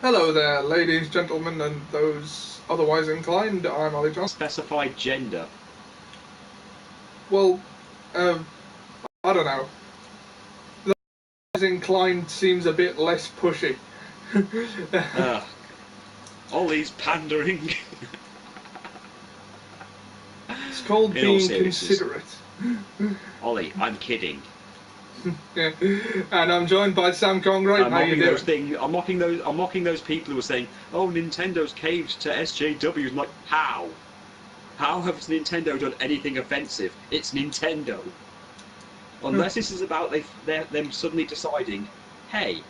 Hello there, ladies, gentlemen, and those otherwise inclined. I'm Ollie John. Specify gender. Well, I don't know. Those inclined seems a bit less pushy. Ugh. Ollie's pandering. It's called In all being seriousness, considerate. Ollie, I'm kidding. Yeah. And I'm joined by Sam Conroy. I'm How you mocking doing? those things. I'm mocking those people who are saying, "Oh, Nintendo's caved to SJW." I'm like, how? How has Nintendo done anything offensive? It's Nintendo. Unless this is about them suddenly deciding, hey,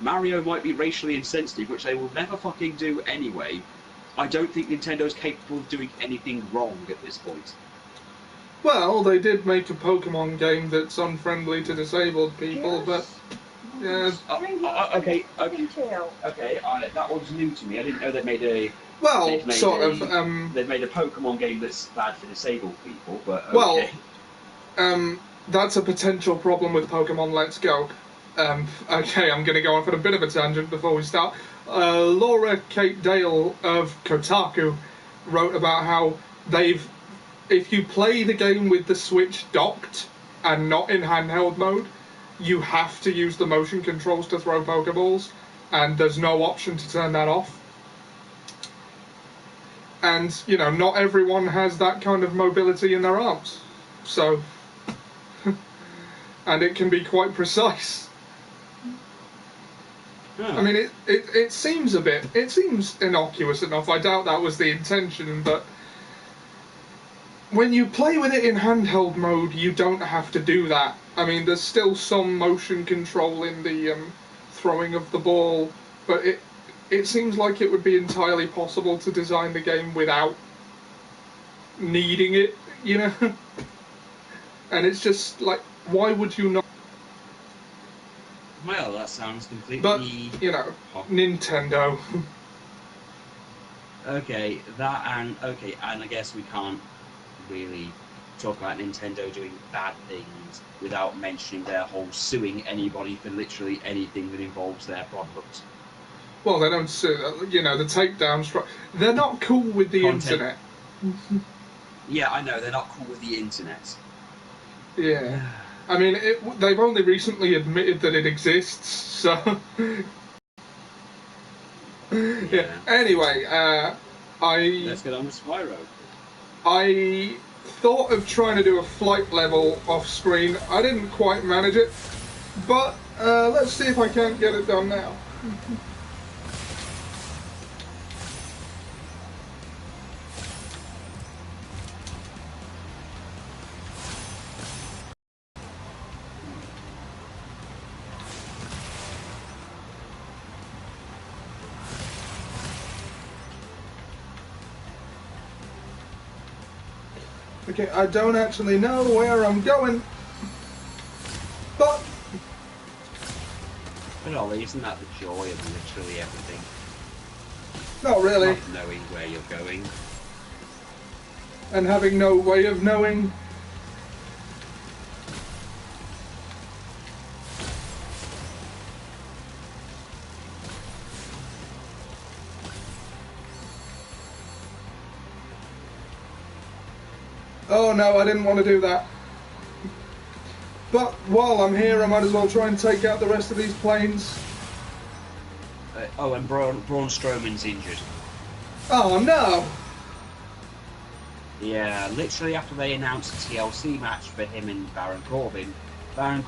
Mario might be racially insensitive, which they will never fucking do anyway. I don't think Nintendo's capable of doing anything wrong at this point. Well, they did make a Pokemon game that's unfriendly to disabled people, but yeah. Okay. That was new to me. I didn't know Well, they'd made sort of. a they'd made a Pokemon game that's bad for disabled people. But Well, okay. that's a potential problem with Pokemon Let's Go. Okay, I'm going to go off on a bit of a tangent before we start. Laura Kate Dale of Kotaku wrote about how if you play the game with the Switch docked and not in handheld mode, you have to use the motion controls to throw Pokeballs, and there's no option to turn that off. And, not everyone has that kind of mobility in their arms. So, and it can be quite precise. I mean, it seems it seems innocuous enough. I doubt that was the intention, but when you play with it in handheld mode, you don't have to do that. I mean, there's still some motion control in the throwing of the ball, but it seems like it would be entirely possible to design the game without needing it, And it's just like, why would you not? Well, that sounds But completely. Nintendo. Okay, and I guess we can't really talk about Nintendo doing bad things without mentioning their whole suing anybody for literally anything that involves their product. Well, they don't sue. The takedowns. They're not cool with the Content. internet. Yeah, I know they're not cool with the internet. Yeah. I mean, they've only recently admitted that it exists, so. Yeah. Anyway, Let's get on with Spyro. I thought of trying to do a flight level off screen. I didn't quite manage it, but let's see if I can't get it done now. Okay, I don't actually know where I'm going, but... But Ollie, isn't that the joy of literally everything? Not really. Not knowing where you're going. And having no way of knowing. Oh no, I didn't want to do that. But while I'm here, I might as well try and take out the rest of these planes. And Braun Strowman's injured. Oh no! Yeah, literally after they announced a TLC match for him and Baron Corbin and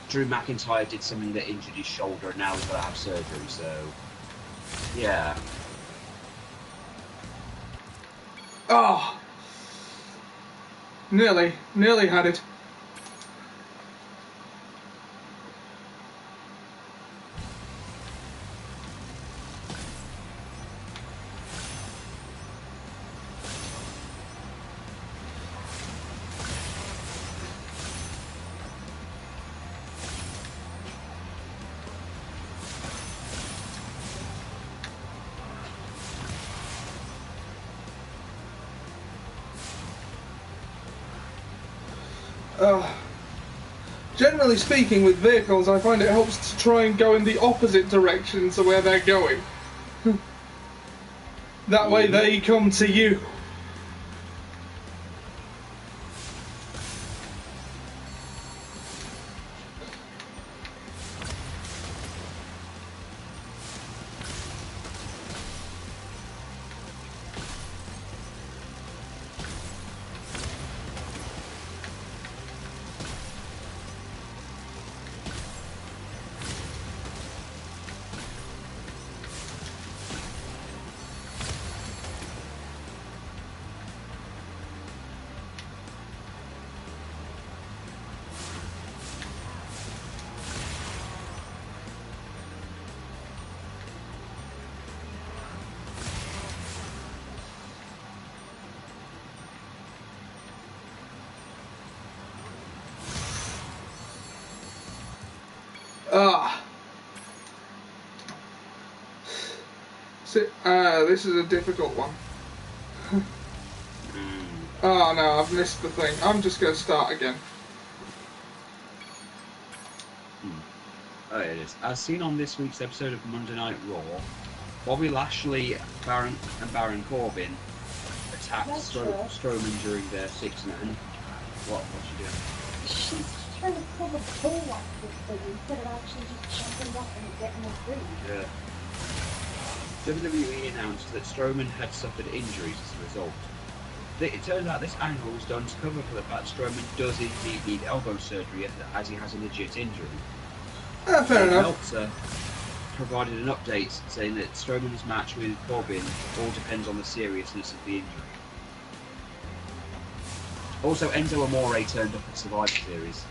Drew McIntyre did something that injured his shoulder, and now he's got to have surgery. So, yeah. Oh! Nearly had it. Generally speaking, with vehicles, I find it helps to try and go in the opposite direction to where they're going. That way they come to you. This is a difficult one. Oh no, I've missed the thing. I'm just going to start again. Oh, it is. As seen on this week's episode of Monday Night Raw, Bobby Lashley and Baron Corbin attacked Strowman during their 6-man. What's she doing? She's trying to pull the bull off this thing instead of actually just jumping up and getting a free. Yeah. WWE announced that Strowman had suffered injuries as a result. It turns out this angle was done to cover for the fact Strowman does indeed need elbow surgery as he has a legit injury. Fair enough. Meltzer provided an update saying that Strowman's match with Corbin all depends on the seriousness of the injury. Also, Enzo Amore turned up at Survivor Series.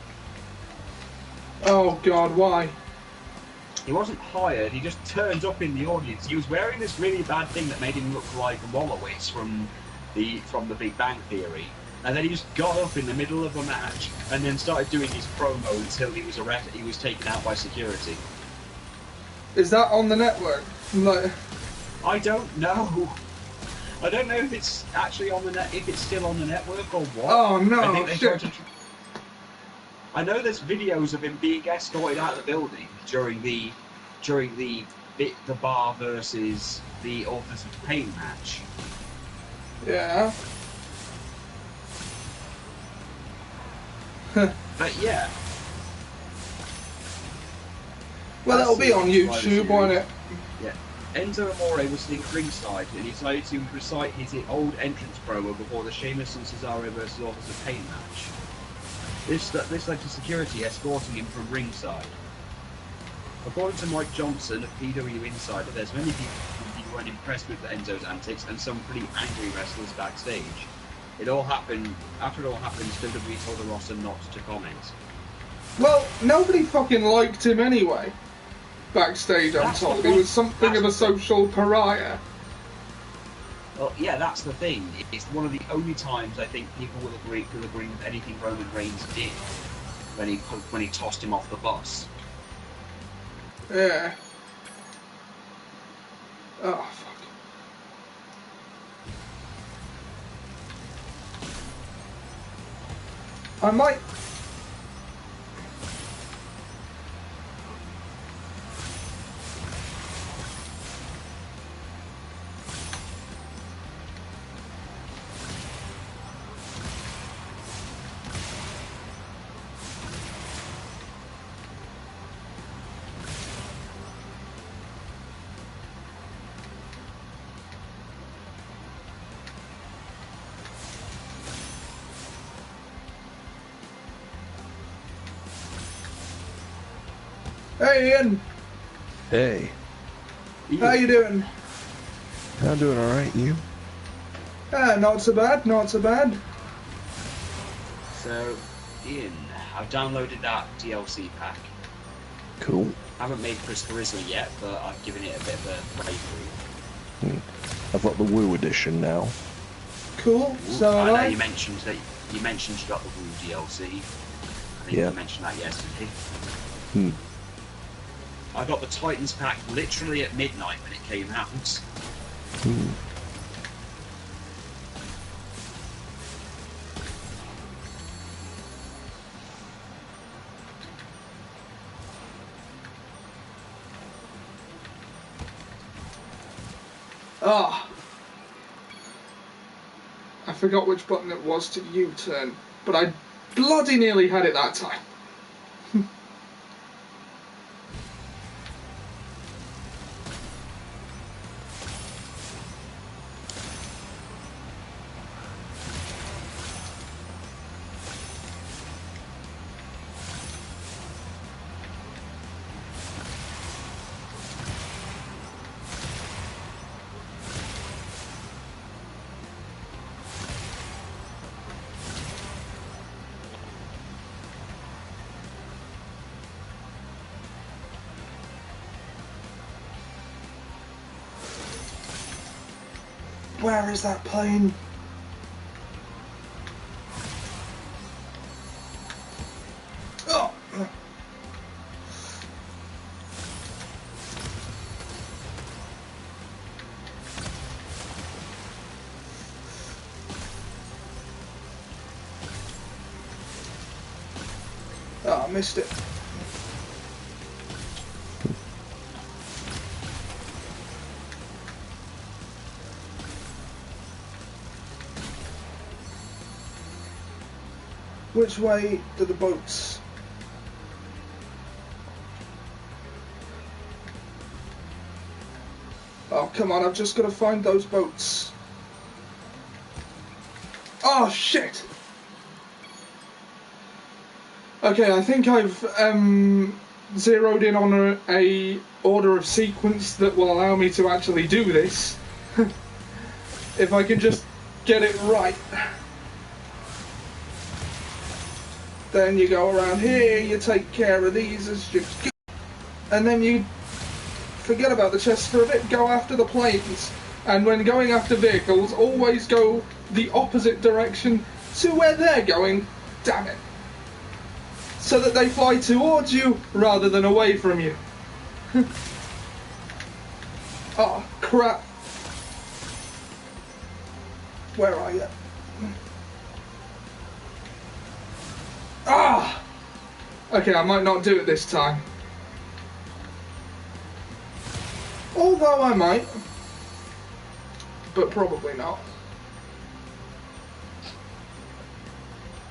Oh god, why? He wasn't hired, he just turned up in the audience. He was wearing this really bad thing that made him look like Wolowitz from the Big Bang Theory. And then he just got up in the middle of a match and then started doing his promo until he was arrested. He was taken out by security. Is that on the network? Like, I don't know. I don't know if it's actually on the net, if it's still on the network or what. oh no, I think they shit. tried to. I know there's videos of him being escorted out of the building during the Bar versus the Authors of Pain match. Yeah. But yeah. Well, it'll be on YouTube, won't it? Yeah. Enzo Amore was sitting ringside and he decided to recite his old entrance promo before the Sheamus and Cesaro versus Authors of Pain match. This led to security escorting him from ringside. According to Mike Johnson of PW Insider, there's many people who weren't impressed with Enzo's antics and some pretty angry wrestlers backstage. After it all happened, WWE told the roster not to comment. Well, nobody fucking liked him anyway. Backstage, I'm told. He was something of a social pariah. Well, yeah, that's the thing. It's one of the only times I think people will agree with anything Roman Reigns did when he tossed him off the bus. Yeah. Oh, fuck. I might... Hey, Ian. Hey. How you doing? I'm doing alright, you? Not so bad, not so bad. So, Ian, I've downloaded that DLC pack. Cool. I haven't made Chris Charisma yet, but I've given it a bit of a playthrough. I've got the Woo edition now. Cool. So I know you mentioned you got the Woo DLC. I think Yeah. you mentioned that yesterday. Hmm. I got the Titans pack literally at midnight when it came out. Hmm. Ah! I forgot which button it was to U-turn, but I bloody nearly had it that time. Where is that plane? Oh! Oh, I missed it. Which way do the boats? Oh, come on, I've just got to find those boats. Oh, shit! Okay, I think I've zeroed in on a order of sequence that will allow me to actually do this. If I can just get it right. Then you go around here, you take care of these as you go, and then you forget about the chest for a bit, go after the planes. And when going after vehicles, always go the opposite direction to where they're going, damn it. So that they fly towards you rather than away from you. Oh, crap. Where are you? Ah! Okay, I might not do it this time. Although I might. But probably not.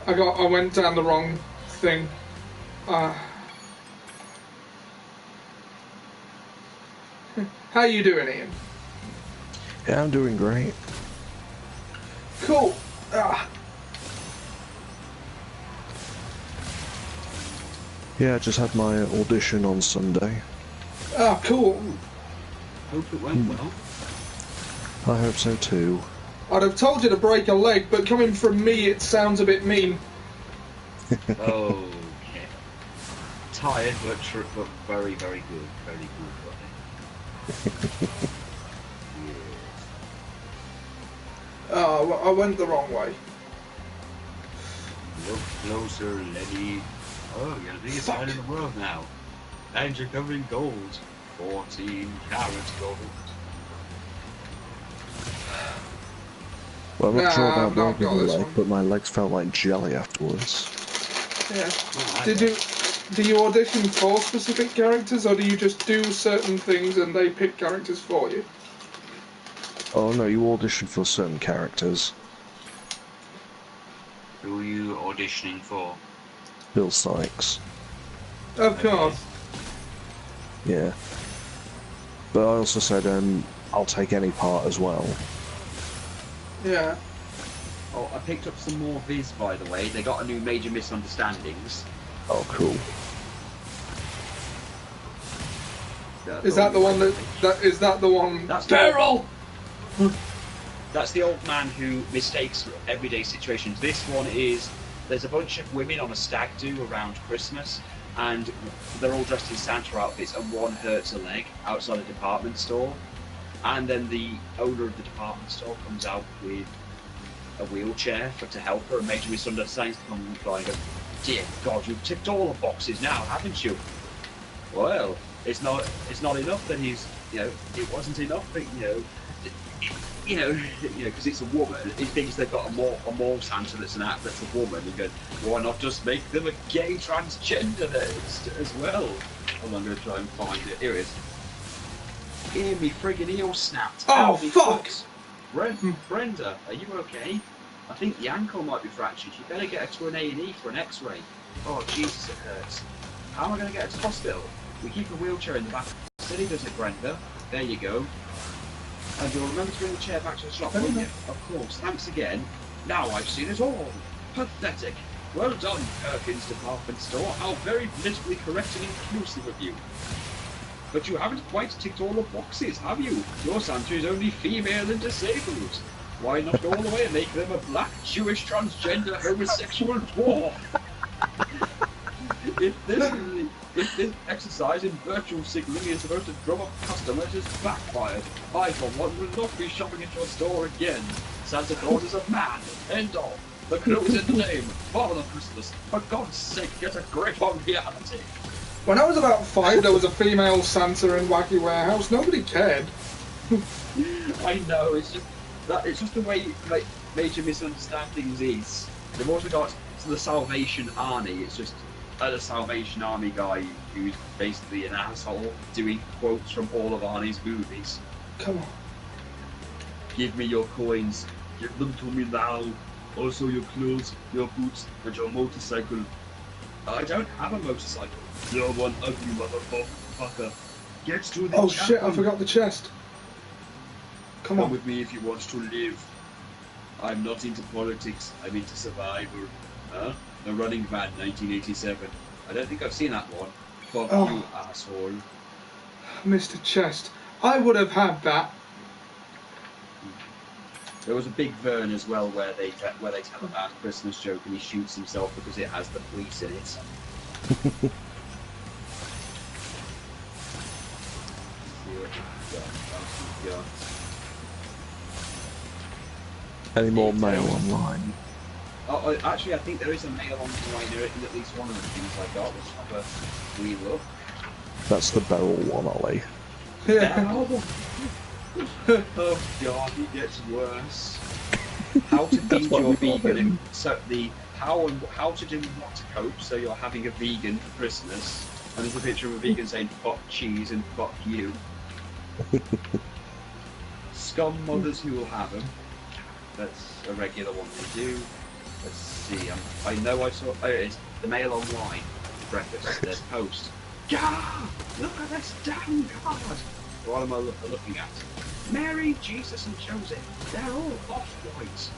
I went down the wrong thing. How you doing, Ian? Yeah, I'm doing great. Cool. Ah. Yeah, I just had my audition on Sunday. Ah, cool. Hope it went well. I hope so too. I'd have told you to break a leg, but coming from me, it sounds a bit mean. Okay. Tired, but very, very good. Very good, buddy. Oh, I went the wrong way. Look closer, Lenny. Oh, you're the biggest man in the world now. And you're covered in gold. 14 karat gold. Well, I'm not sure Nah, about I've not breaking got the this leg, one. but my legs felt like jelly afterwards. Yeah. Oh, Do you audition for specific characters, or do you just do certain things and they pick characters for you? Oh no, you audition for certain characters. Who are you auditioning for? Bill Sykes. Of course. Yeah. But I also said, I'll take any part as well. Yeah. Oh, I picked up some more Viz, by the way. They got a new Major Misunderstandings. Oh, cool. Is that the one is that the one? That's Daryl! That's the old man who mistakes everyday situations. This one is, there's a bunch of women on a stag do around Christmas, and they're all dressed in Santa outfits, and one hurts a leg outside a department store. And then the owner of the department store comes out with a wheelchair to help her, and Major Misunderstandings come flying and go, "Dear God, you've ticked all the boxes now, haven't you?" Well, it's not enough that he's, it wasn't enough that, because it's a woman. He thinks they've got a mole Santa that's a woman. He goes, why not just make them a gay transgender as well? And I'm going to try and find it. Here it is. Ear, me friggin' heel snapped. Oh, Ow, me fuck! foot. Brenda, are you okay? I think the ankle might be fractured. You better get her to an A&E for an X-ray. Oh, Jesus, it hurts. How am I going to get her to hospital? We keep a wheelchair in the back. Silly does it, Brenda. There you go. And you'll remember to bring the chair back to the shop, won't you? Of course. Thanks again. Now I've seen it all. Pathetic. Well done, Perkins Department Store. How very politically correct and inclusive of you. But you haven't quite ticked all the boxes, have you? Your Santa is only female and disabled. Why not go all the way and make them a black, Jewish, transgender, homosexual dwarf? If this exercise in virtual signaling is supposed to drum up customers, it's backfired. I, for one, will not be shopping at your store again. Santa Claus is a man. End of. The clue is in the name. Father Christmas. For God's sake, get a grip on reality. When I was about 5, there was a female Santa in Wacky Warehouse. Nobody cared. I know, it's just the way like major misunderstandings is. They've also got the Salvation Army. It's just a Salvation Army guy who's basically an asshole doing quotes from all of Arnie's movies. Come on. Give me your coins. Give them to me now. Also your clothes, your boots, and your motorcycle. I don't have a motorcycle. You're one ugly motherfucker. Get to the Oh chapel. shit, I forgot the chest. Come on. with me if you want to live. I'm not into politics, I'm into survival. Huh? The Running Man, 1987. I don't think I've seen that one. Fuck you, asshole. Mr. Chest. I would have had that. There was a Big Vern as well where they tell a bad Christmas joke and he shoots himself because it has the police in it. Any more mail online? Oh, actually, I think there is a mail online here in at least one of the things I got. Let's have a wee look. That's the barrel one, Ollie. Yeah. Oh god, it gets worse. How to feed your vegan? So the how to do what to cope so you're having a vegan for Christmas. And there's a picture of a vegan saying fuck cheese and fuck you. Scum mothers who will have them. That's a regular one to do. Let's see. I know I saw. Oh, it's the Mail Online breakfast. There's post. Yeah, look at this damn card. What am I looking at? Mary, Jesus, and Joseph. They're all off-white.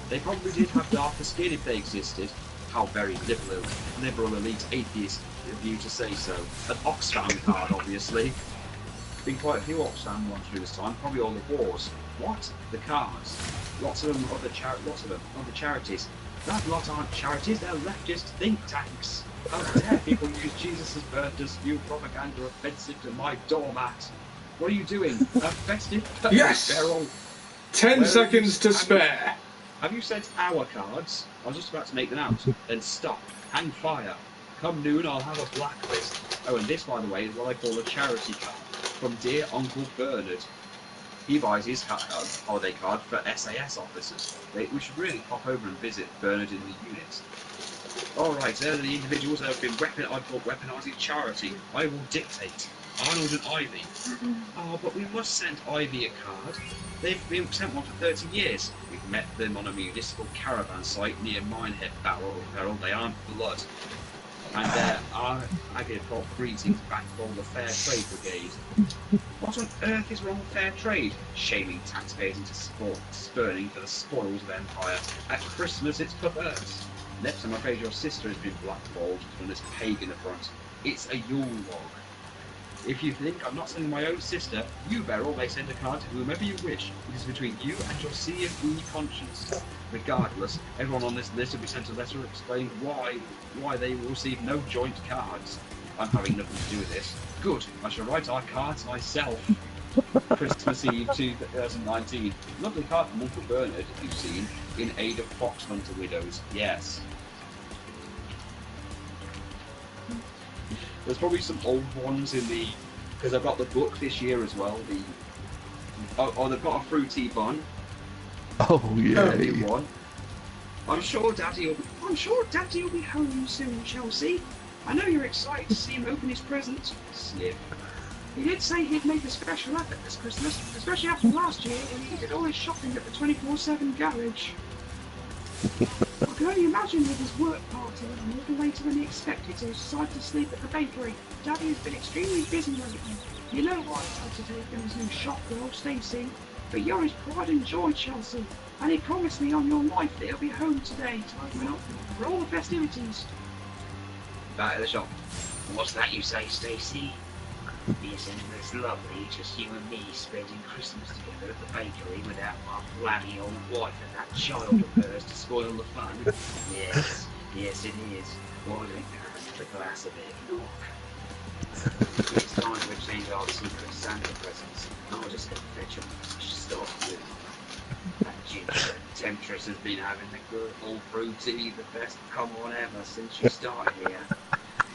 They probably did have darker skin if they existed. How very liberal elite atheist of you to say so. An Oxfam card, obviously. Been quite a few Oxfam ones through this time. Probably all the wars. What? The cards. Lots of them are the charities. That lot aren't charities. They're leftist think tanks. How dare people use Jesus' birth to spew propaganda offensive to my doormat? What are you doing? A festive Yes! barrel. 10 seconds to spare. Have you sent our cards? I was just about to make them out. Then stop. Hang fire. Come noon, I'll have a blacklist. Oh, and this, by the way, is what I call a charity card from dear Uncle Bernard. He buys his holiday card for SAS officers. We should really pop over and visit Bernard in the unit. Alright, they're the individuals that have been weaponising charity. I will dictate. Arnold and Ivy. Oh, but we must send Ivy a card. They've been sent one for 30 years. We've met them on a municipal caravan site near Minehead Barrel. They aren't blood. And there are Agate-Pop greetings back from the Fair Trade Brigade. What on earth is wrong with fair trade? Shaming taxpayers into spurning for the spoils of empire. At Christmas it's perverse. Next, I'm afraid your sister has been blackballed from this pagan affront. It's a Yule log. If you think I'm not sending my own sister, you, Beryl, may send a card to whomever you wish. It is between you and your CFE conscience. Regardless, everyone on this list will be sent a letter explaining why they will receive no joint cards. I'm having nothing to do with this. Good, I shall write our cards myself. Christmas Eve 2019. Lovely card from Uncle Bernard, you've seen, in aid of fox hunter widows. Yes. There's probably some old ones in the, because I've got the book this year as well. They've got a fruity bun. Oh yeah. New one. I'm sure Daddy will be home soon, Chelsea. I know you're excited to see him open his presents. Sniff. He did say he'd make a special effort this Christmas, especially after last year when he did all his shopping at the 24/7 garage. I can only imagine with his work party a little later than he expected, so he decided to sleep at the bakery. Daddy has been extremely busy lately. You know why he's had to take in his new shop girl, Stacey. But you're his pride and joy, Chelsea. And he promised me on your life that he'll be home today to open up for all the festivities. Back at the shop. What's that you say, Stacey? Isn't this lovely, just you and me spending Christmas together at the bakery without my bloody old wife and that child of hers to spoil the fun? Yes, yes it is. Why don't you have a glass of eggnog? It's time to exchange our secret Santa presents. I'll just go fetch them. Stop with that ginger temptress has been having the good old brew tea, the best come on ever since she started here.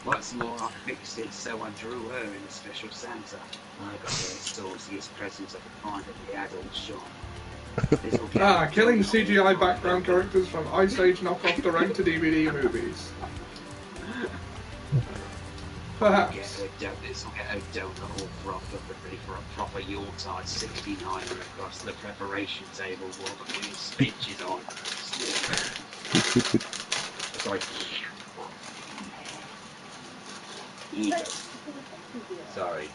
What's more, I fixed it so I drew her in a special Santa. I got her sauciest presents I could find at the adult shop. Killing CGI background characters from Ice Age knockoff direct-to-DVD movies. Perhaps. This will get her donut all frothed up and ready for a proper Yuletide 69er across the preparation table while the queen speech is on. Sorry. Ego. Sorry.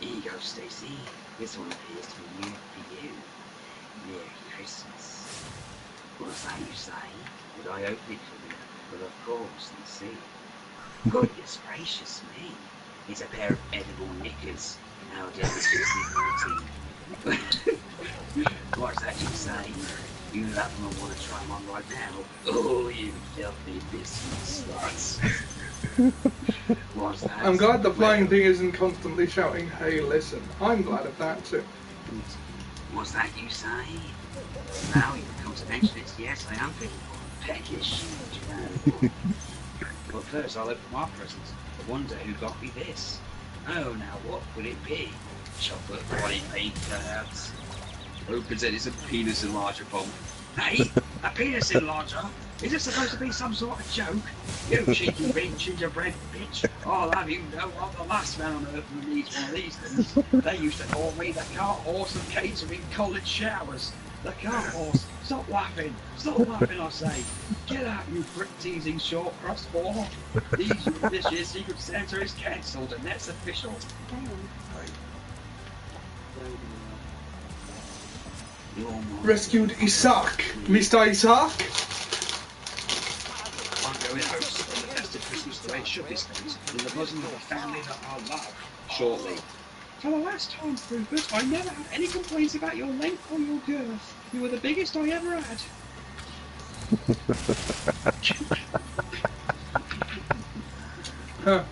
Ego, Stacey. This one appears to be new for you. Merry Christmas. What's that you say? Would I open it for you? Well, of course, let's see. Goodness gracious me. It's a pair of edible knickers. How dare you be What's that you say? You love them and want to try them on right now? Oh, you filthy biscuit sluts. What's that? I'm glad the flying thing isn't constantly shouting, hey, listen. I'm glad of that too. What's that you say? Now you come to mention it, yes, I am feeling peckish. But first I'll open my presents. I wonder who got me this. Oh, now what would it be? Chocolate body paint, perhaps? Opens it, it's a penis enlarger bomb. Hey, a penis enlarger? Is this supposed to be some sort of joke? You cheeky big gingerbread bitch. I'll have you know I'm the last man on earth who needs one of these things. They used to call me the cart horse of catering college showers. The cart horse. Stop laughing, I say. Get out, you prick-teasing short-cross whore. This year's Secret Santa is cancelled, and that's official. Rescued Isaac. Mr. Isaac? I'm going home to spend the festive Christmas the way it should be spent, in the bosom of a family that I love, shortly. For the last time, Rufus, I never had any complaints about your length or your girth. You were the biggest I ever had. Huh.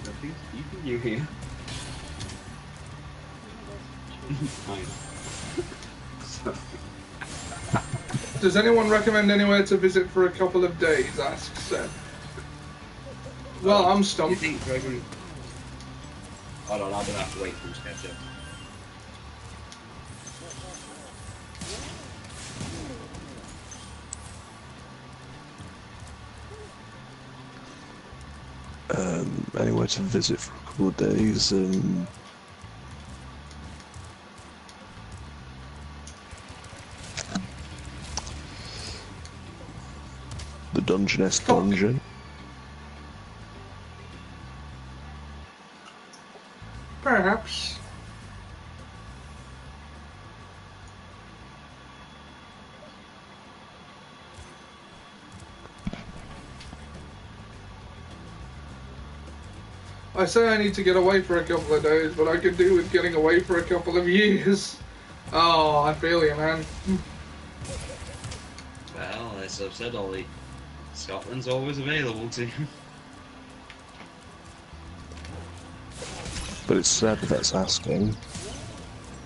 Nothing's keeping you here. Does anyone recommend anywhere to visit for a couple of days? Asks Seb. Well, I'm You stumped. think Gregory... Hold on, I'm gonna have to wait for him to catch up. Anywhere to visit for a couple of days. The Dungeness Dungeon. Perhaps. I say I need to get away for a couple of days, but I could do with getting away for a couple of years. Oh, I feel you, man. Well, as I've said, Ollie, Scotland's always available to you. But it's Seb that's asking.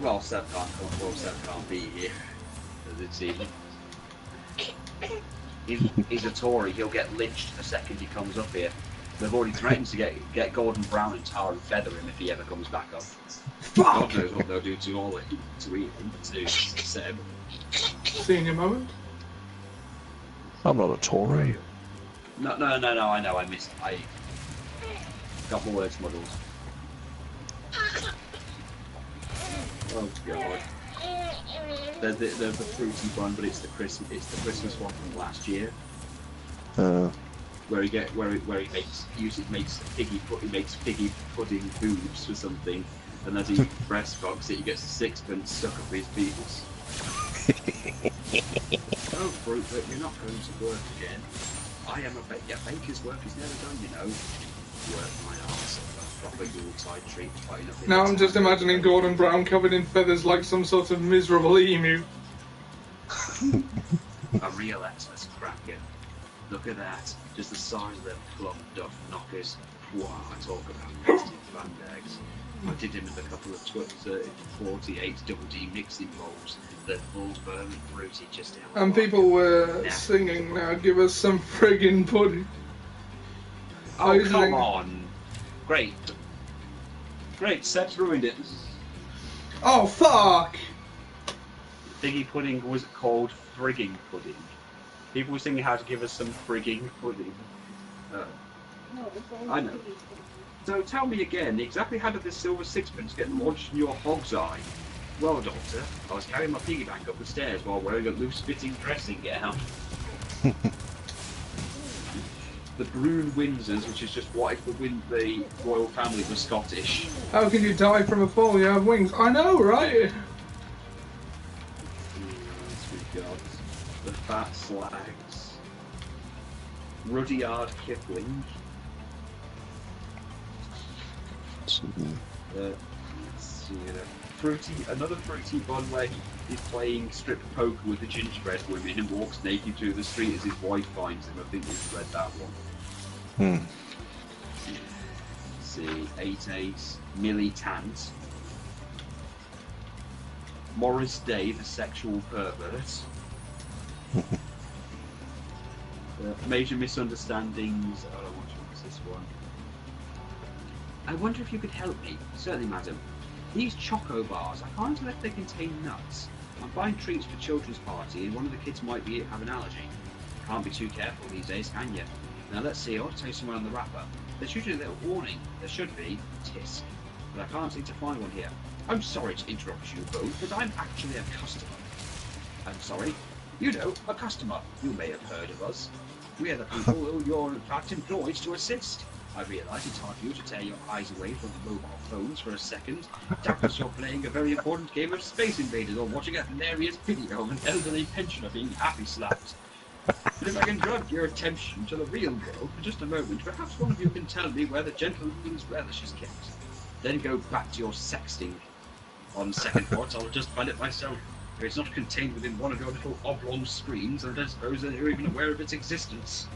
Well, Seb can't come, well, Seb can't be here. As it's even. He's a Tory, he'll get lynched the second he comes up here. They've already threatened to get Gordon Brown and tar and feather him if he ever comes back up. God knows what they'll do to Ollie, to Ian, to Seb. Senior moment. I'm not a Tory. No, I know, I got my words muddled. Oh god. The fruity one, but it's the Christmas one from last year. Where he makes piggy pudding boobs or something, and as he breast box it, he gets a sixpence stuck up his penis. Oh, fruit, but you're not going to work again. I am a baker's work is never done, you know. Work my arse off, a proper Yuletide treat, but nothing. Now I'm just imagining Gordon Brown covered in feathers like some sort of miserable emu. A real Xmas cracker. Look at that. Just the size of them plum duff knockers. Wow, I talk about nested bandbags. I did him with a couple of 48 double D mixing bowls that full firm and fruity just out. And people were singing, now give us some friggin' pudding. Oh, come on. Great. Seb's ruined it. Oh, fuck! Figgy pudding was called frigging pudding. People were singing how to give us some frigging pudding. I know. So tell me again, exactly how did this silver sixpence get lodged in your hog's eye? Well, Doctor, I was carrying my piggy bank up the stairs while wearing a loose-fitting dressing gown. The Brune Windsors, which is just what if the royal family was Scottish. How can you die from a fall? You have wings. I know, right? We got the Fat Slags, Rudyard Kipling. Another fruity one where he is playing strip poker with the gingerbread women and walks naked through the street as his wife finds him. I think you've read that one. Let's see, 8 Millie Tant, Morris Day, the sexual pervert. Major misunderstandings. Oh, what's this one? I wonder if you could help me. Certainly, madam. These choco bars, I can't tell if they contain nuts. I'm buying treats for children's party and one of the kids might have an allergy. Can't be too careful these days, can you? Now let's see, I ought to tell you somewhere on the wrapper. There's usually a little warning. There should be, tisk. But I can't seem to find one here. I'm sorry to interrupt you both, but I'm actually a customer. I'm sorry? You know, a customer. You may have heard of us. We are the people who you're in fact employed to assist. I realise it's hard for you to tear your eyes away from the mobile phones for a second. Doubtless you're playing a very important game of Space Invaders or watching a hilarious video of an elderly pensioner being happy slapped. But if I can draw your attention to the real world for just a moment, perhaps one of you can tell me where the gentleman's relish is kept. Then go back to your sexting. On second thoughts, I'll just find it myself. If it's not contained within one of your little oblong screens, I don't suppose that you're even aware of its existence.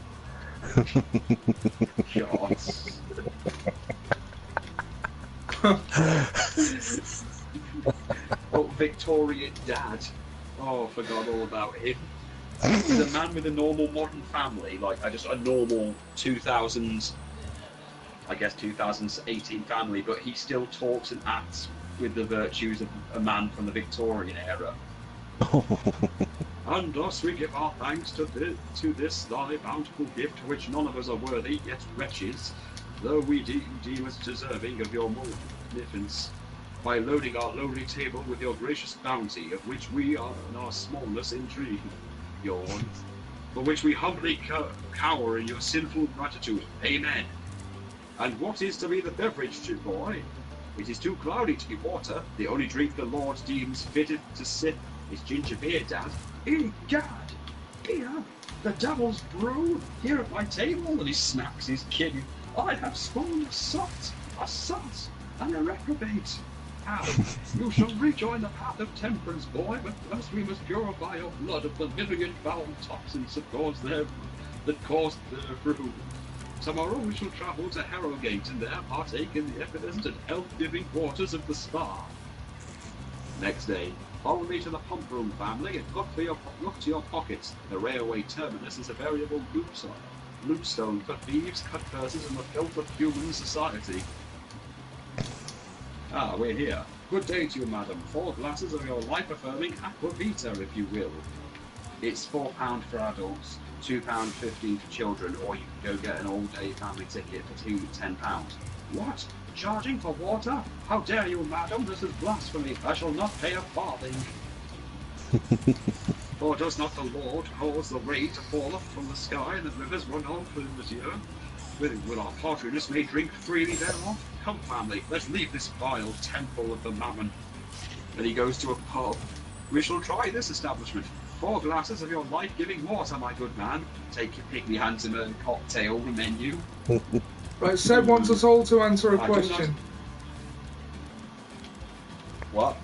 God. Oh, Victorian dad. Oh, forgot all about him. He's a man with a normal modern family, like a normal 2000s, I guess 2018 family, but he still talks and acts with the virtues of a man from the Victorian era. And us we give our thanks to this thy bountiful gift, which none of us are worthy, yet wretches, though we deem us deserving of your magnificence, by loading our lowly table with your gracious bounty, of which we are in our smallness intrigued, yawn, for which we humbly cower in your sinful gratitude. Amen. And what is to be the beverage, boy? It is too cloudy to be water. The only drink the Lord deems fitted to sip is ginger beer, Dad. Egad! Beer? The devil's brew? Here at my table? And he smacks his kid. I have spawned a sot, and a reprobate. How? You shall rejoin the path of temperance, boy, but first we must purify your blood of the million foul toxins that caused their brew. Tomorrow we shall travel to Harrogate and there partake in the effervescent and health-giving waters of the spa. Next day, follow me to the pump room, family, and look to your pockets. The railway terminus is a variable loopstone for thieves, cut purses, and the filth of human society. Ah, we're here. Good day to you, madam. 4 glasses of your life-affirming aquavita, if you will. It's £4 for adults. £2.50 for children, or you can go get an all-day family ticket for £10. What? Charging for water? How dare you, madam? This is blasphemy. I shall not pay a farthing. For does not the Lord cause the rain to fall off from the sky, and the rivers run on through the earth? With our partridges may drink freely thereof. Come, family, let's leave this vile temple of the mammon. Then he goes to a pub. We shall try this establishment. 4 glasses of your life-giving water, my good man. Take your pygmy handsome and cocktail menu. Right, Seb wants us all to answer a question. What?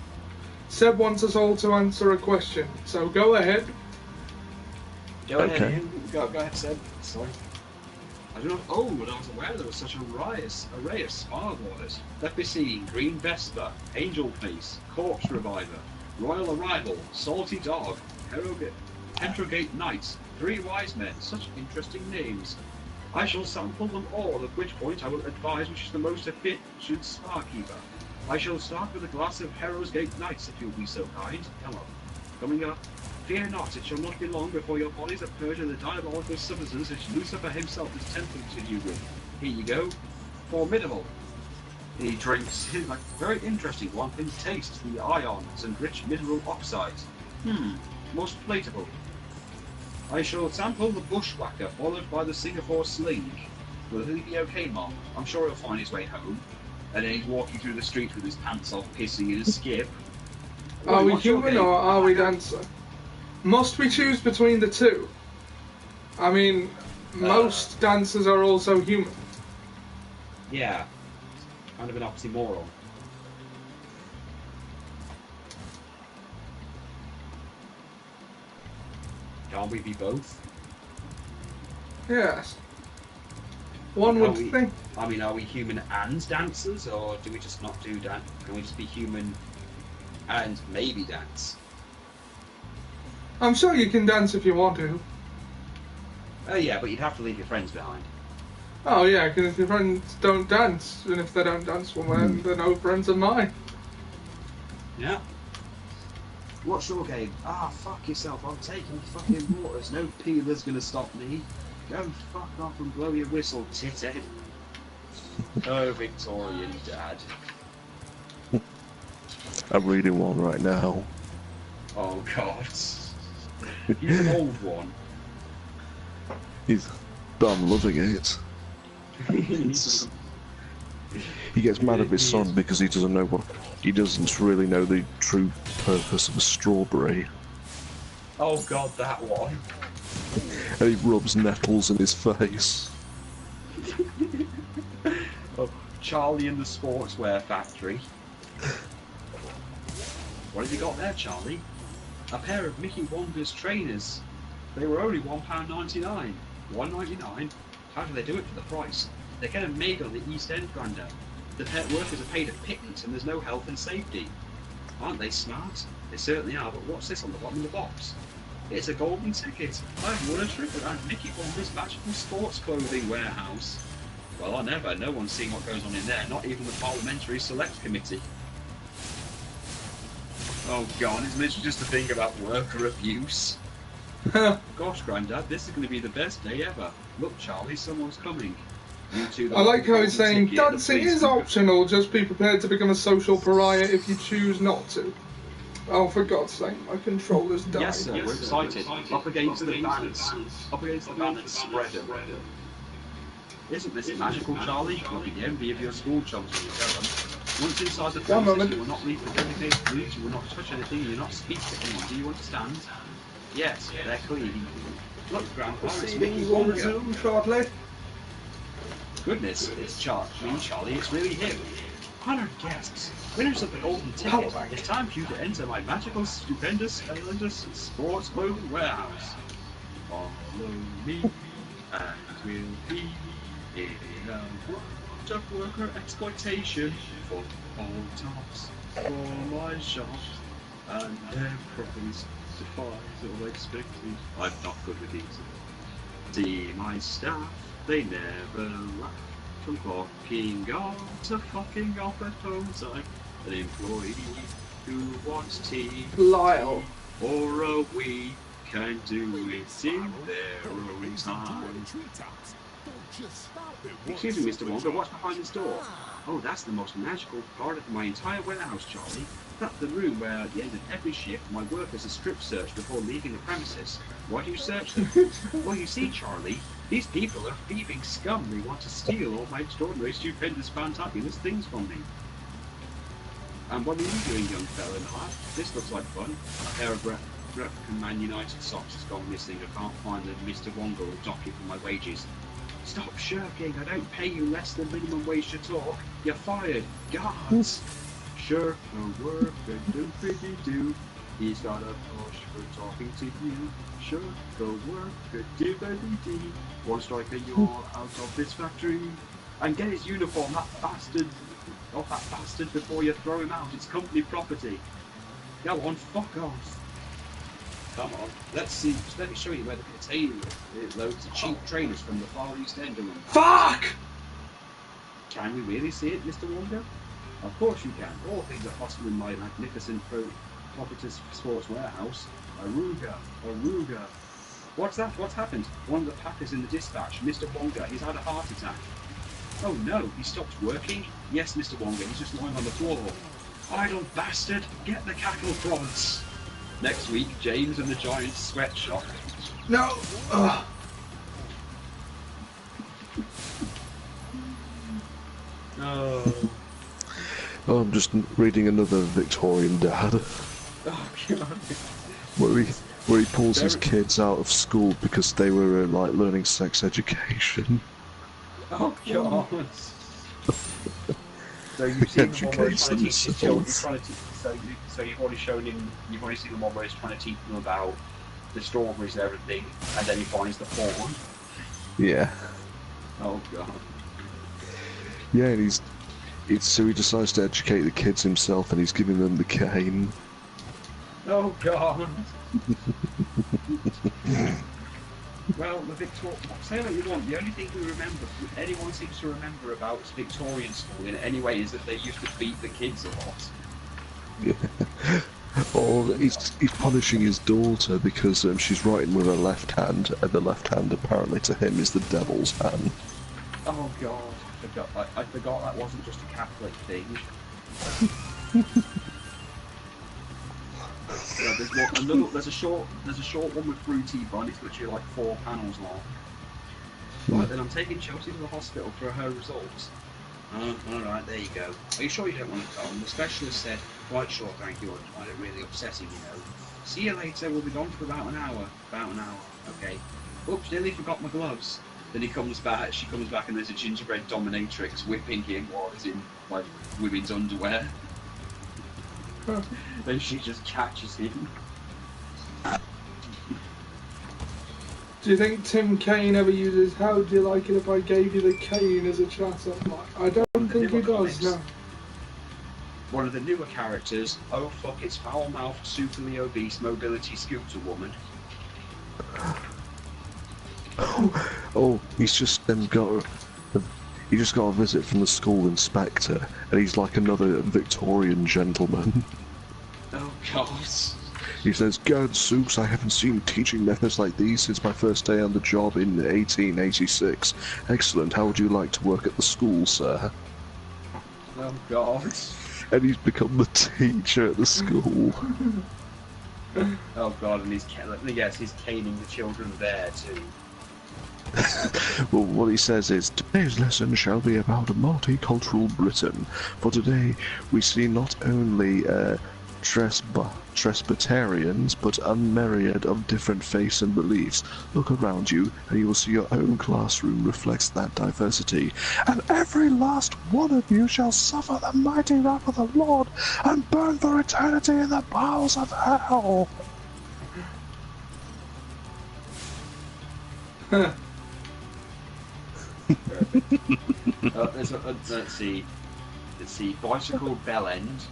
Seb wants us all to answer a question, so go ahead. Go Okay. ahead, Ian. Go ahead, Seb. Sorry. I don't know. Oh, I was aware there was such an array of Spyro orders. Let me see. Green Vesper, Angel Face, Corpse Reviver, Royal Arrival, Salty Dog, Entrogate Knights, 3 Wise Men. Such interesting names. I shall sample them all, at which point I will advise which is the most efficient Sparkeeper. I shall start with a glass of Harrowsgate Knights, if you'll be so kind. Come on. Coming up. Fear not, it shall not be long before your bodies are purged of the diabolical substances which Lucifer himself is tempted to you with. Here you go. Formidable. He drinks, like, very interesting. One can taste the ions and rich mineral oxides. Most palatable. I shall sample the Bushwhacker, followed by the Singapore Sling. Will he be okay, Mom? I'm sure he'll find his way home. And then he's walking through the street with his pants off, pissing in a skip. Are we What's your human game? or are we dancer? Must we choose between the two? I mean, most dancers are also human. Yeah. Kind of an oxymoron. Can't we be both? Yes. One would think. I mean, are we human and dancers, or do we just not do dance? Can we just be human and maybe dance? I'm sure you can dance if you want to. Oh yeah, but you'd have to leave your friends behind. Oh yeah, because if your friends don't dance, and if they don't dance, well then they're no friends of mine. Yeah. What's your game? Ah, fuck yourself, I'm taking fucking waters. No peeler's gonna stop me. Go fuck off and blow your whistle, tithead. Oh, Victorian dad. I'm reading one right now. Oh god. He's an old one. But I'm loving it. He gets mad at his son because he doesn't really know the true purpose of a strawberry. Oh god, that one. And he rubs nettles in his face. Oh, Charlie in the Sportswear Factory. What have you got there, Charlie? A pair of Mickey Wonder's trainers. They were only £1.99. £1.99? How do they do it for the price? They get them made on the East End, Grandad. The pet workers are paid a pittance and there's no health and safety. Aren't they smart? They certainly are, but what's this on the bottom of the box? It's a golden ticket. I've won a trip around Mickey Wonder's magical sports clothing warehouse. Well, I never. No one's seen what goes on in there, not even the Parliamentary Select Committee. Oh god, it's literally just a thing about worker abuse. Gosh, Grandad, this is going to be the best day ever. Look, Charlie, someone's coming. You two, I like how he's saying ticket, dancing the is police- optional, just be prepared to become a social pariah if you choose not to. Oh, for God's sake, my controller's died. Yes, sir, we're excited. Up against the balance. Up against the balance spreader. Isn't this magical, Charlie? You'll be the envy of your school chums when you tell them. Once inside the One premises, moment. you will not leave the designated rooms, you will not touch anything, you will not speak to anyone. Do you understand? Yes, they're clean. Look, Grandpa, it's Mickey will Wonka. resume shortly. Goodness, it's Charlie, it's really him. Honored guests, winners of the golden ticket, it's time for you to enter my magical, stupendous, endless sports clothing warehouse. Follow me, and we'll be in a world of worker exploitation for all tops for my shop, and their profits defies all expected. I'm not good with these. See my staff, they never laugh. From clocking on to fucking off at home time. An employee who wants tea Lyle. or a wee can do it in their own time. Excuse me, Mr. Wonka, what's behind this door? Oh, that's the most magical part of my entire warehouse, Charlie. That's the room where at the end of every shift my workers are strip searched before leaving the premises. Why do you search them? Well, you see, Charlie, these people are thieving scum. They want to steal all my extraordinary, stupendous, fantabulous things from me. And what are you doing, young fella in the lab? This looks like fun. A pair of replica Man United socks has gone missing. I can't find the Mr. Wonga will dock you for my wages. Stop shirking. I don't pay you less than minimum wage to talk. You're fired. Guards. Shirk the work and do. He's got a push for talking to you. Shirk the work and do. One strike and you're out of this factory. And get his uniform, that bastard. Off that bastard before you throw him out. It's company property. Go on, fuck off. Come on, let's see. Just let me show you where the container is. It loads of cheap trainers from the Far East End. Fuck! Can we really see it, Mr. Wonga? Of course you can. All things are possible in my magnificent Properties Sports Warehouse. Aruga. What's that? What's happened? One of the packers in the dispatch, Mr. Wonga, he's had a heart attack. Oh no, he stopped working? Yes, Mr. Wonga, he's just lying on the floor. Idle bastard, get the cattle prods. Next week, James and the Giant sweatshop. No! Ugh. Oh. Oh, I'm just reading another Victorian dad. Oh, God. Where he pulls his kids out of school because they were like learning sex education. Oh, God. So you've seen the one where he's trying to teach his children, so you've already shown him, you've already seen the one where he's trying to teach them about the strawberries and everything, and then he finds the porn. Yeah. Oh, God. Yeah, and so he decides to educate the kids himself, and he's giving them the cane. Oh, God. Well, the say what you want, the only thing anyone seems to remember about Victorian school in any way is that they used to beat the kids a lot. Yeah. Or he's punishing his daughter because she's writing with her left hand, and the left hand apparently to him is the devil's hand. Oh, God. I forgot that wasn't just a Catholic thing. Yeah, there's a short one with Fruity Bun. It's literally like 4 panels long. Right, then I'm taking Chelsea to the hospital for her results. Alright, there you go. Are you sure you don't want to come? The specialist said, quite sure, thank you. I find it really upsetting, you know. See you later, we'll be gone for about an hour. Okay. Oops, nearly forgot my gloves. Then she comes back and there's a gingerbread dominatrix whipping him while he's in, like, women's underwear. Then she just catches him. Do you think Tim Kaine ever uses "How do you like it if I gave you the cane" as a chat-up? I don't think he does, no. One of the newer characters, oh fuck, it's foul-mouthed, superly obese mobility scooter woman. Oh, he's just got a visit from the school inspector, and he's like another Victorian gentleman. Oh, God. He says, "Gadzooks, I haven't seen teaching methods like these since my first day on the job in 1886. Excellent, how would you like to work at the school, sir?" Oh, God. And he's become the teacher at the school. Oh, God, and he's caning the children there, too. Well, what he says is, "Today's lesson shall be about multicultural Britain. For today, we see not only Presbyterians, but unmyriad of different faiths and beliefs. Look around you, and you will see your own classroom reflects that diversity. And every last one of you shall suffer the mighty wrath of the Lord, and burn for eternity in the bowels of hell." Let's see, bicycle bell end.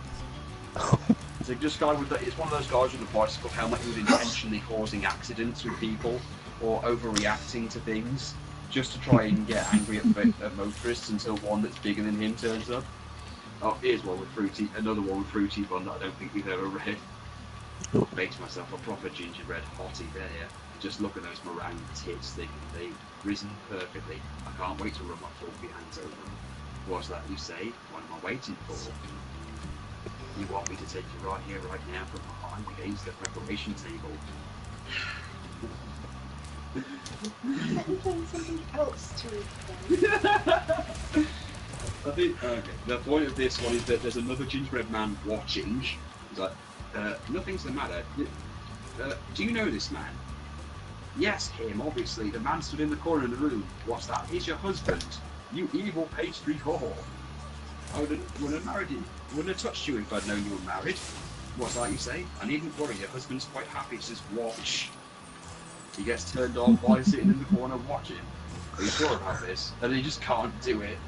It's like just guy with it's one of those guys with a bicycle helmet who's intentionally causing accidents with people or overreacting to things just to try and get angry at motorists until one that's bigger than him turns up. Oh, here's one with another one with Fruity Bun that I don't think we've ever read. Oh. Make myself a proper gingerbread hottie there. Just look at those meringue tits, thick and they've risen perfectly. I can't wait to rub my filthy hands over them. What's that you say? What am I waiting for? You want me to take you right here, right now, from behind against the preparation table? Let me find something else to read then. I think the point of this one is that there's another gingerbread man watching. He's like, nothing's the matter. Do you know this man? Yes, him, obviously. The man stood in the corner of the room. What's that? He's your husband. You evil pastry whore. I wouldn't have married you. Wouldn't have touched you if I'd known you were married. What's that you say? I needn't worry, your husband's quite happy to just watch. He gets turned on by sitting in the corner watching. Are you sure about this? And he just can't do it.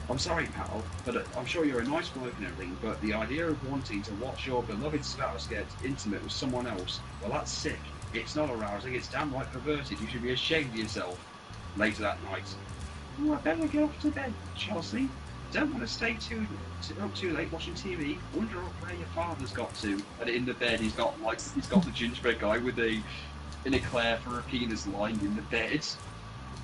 I'm sorry, pal, but I'm sure you're a nice bloke and everything, but the idea of wanting to watch your beloved spouse get intimate with someone else, well, that's sick. It's not arousing, it's downright perverted. You should be ashamed of yourself. Later that night. Oh, I better get off to bed, Chelsea. Don't want to stay up too late watching TV. Wonder where your father's got to. And in the bed, he's got the gingerbread guy with an eclair for a penis lying in the bed.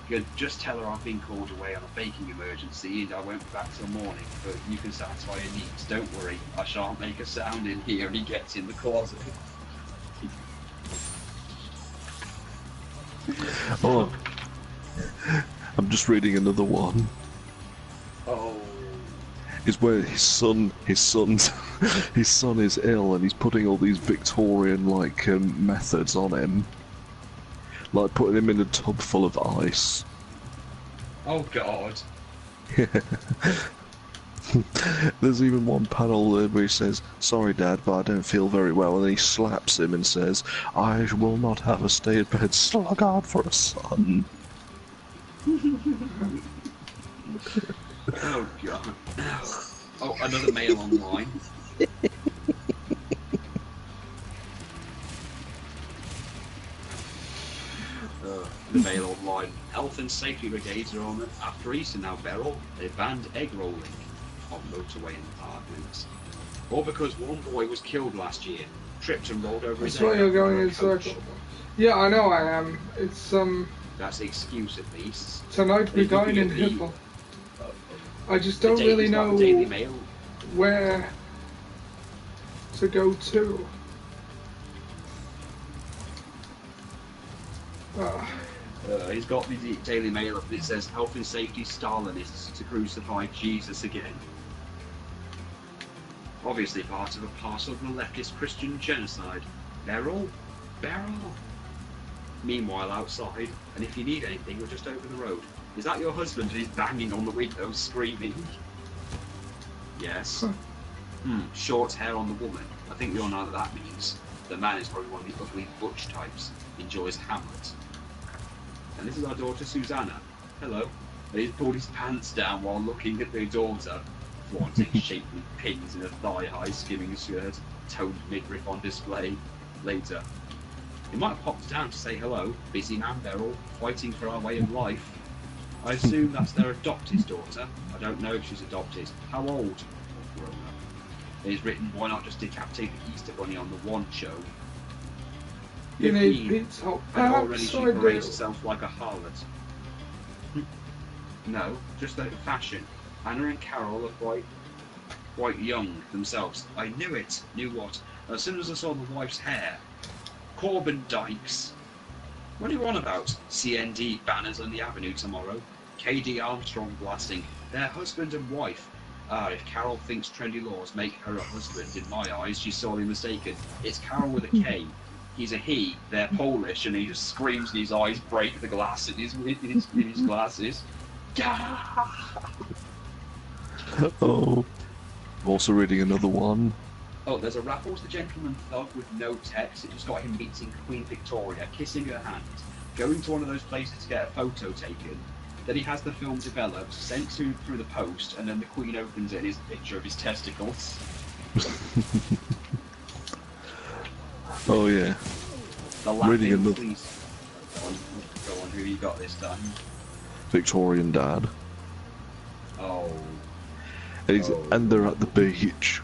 You could just tell her I've been called away on a baking emergency and I won't be back till morning. But you can satisfy your needs. Don't worry, I shan't make a sound in here. And he gets in the closet. Oh, I'm just reading another one. Oh. Is where his son is ill and he's putting all these Victorian methods on him, like putting him in a tub full of ice. Oh God. There's even one panel where he says, "Sorry, Dad, but I don't feel very well," and then he slaps him and says, "I will not have a stay-at-bed sluggard for a son." Oh God. Oh, another mail online. The mail online. Health and safety brigades are on it after Easter now, Beryl. They banned egg rolling on motorway apartments. All because one boy was killed last year. Tripped and rolled over his That's why head. you're going in coach. circles. Yeah, I know I am. It's That's the excuse at least. tonight we They give dine you in the- Hippel. I just The don't really Daily's got know the Daily Mail. where to go to. He's got the Daily Mail up and it says health and safety Stalinists to crucify Jesus again. Obviously part of a parcel of the leftist Christian genocide. Beryl? Meanwhile outside, and if you need anything, we're just over the road. Is that your husband? And he's banging on the window, screaming. Yes. Short hair on the woman. I think we all know what that means. The man is probably one of the ugly butch types. Enjoys Hamlet. And this is our daughter Susanna. Hello. And he's pulled his pants down while looking at their daughter, flaunting shapely pins in a thigh-high skimming skirt, toned midriff on display. Later. He might have popped down to say hello. Busy man Beryl, fighting for our way of life. I assume that's their adopted daughter. I don't know if she's adopted. How old? Grown up. It is written, why not just decapitate the Easter Bunny on the one show? You need 15, pizza. and already Perhaps she I parades do. herself like a harlot. No, just like fashion. Anna and Carol are quite young themselves. I knew it. Knew what? As soon as I saw the wife's hair. Corbin Dykes. What are you on about? CND banners on the avenue tomorrow. KD Armstrong blasting. They're husband and wife. If Carol thinks trendy laws make her a husband, in my eyes, she's sorely mistaken. It's Carol with a K. He's a he. They're Polish, and he just screams, and his eyes break the glass in his glasses. Oh. I'm also reading another one. Oh, there's a Raffles the Gentleman Thug with no text. It just got him meeting Queen Victoria, kissing her hand, going to one of those places to get a photo taken. Then he has the film developed, sent through the post, and then the Queen opens it and is a picture of his testicles. Oh yeah. The Reading laughing another police. Go on, who you got this time? Victorian dad. Oh. And, and they're at the beach.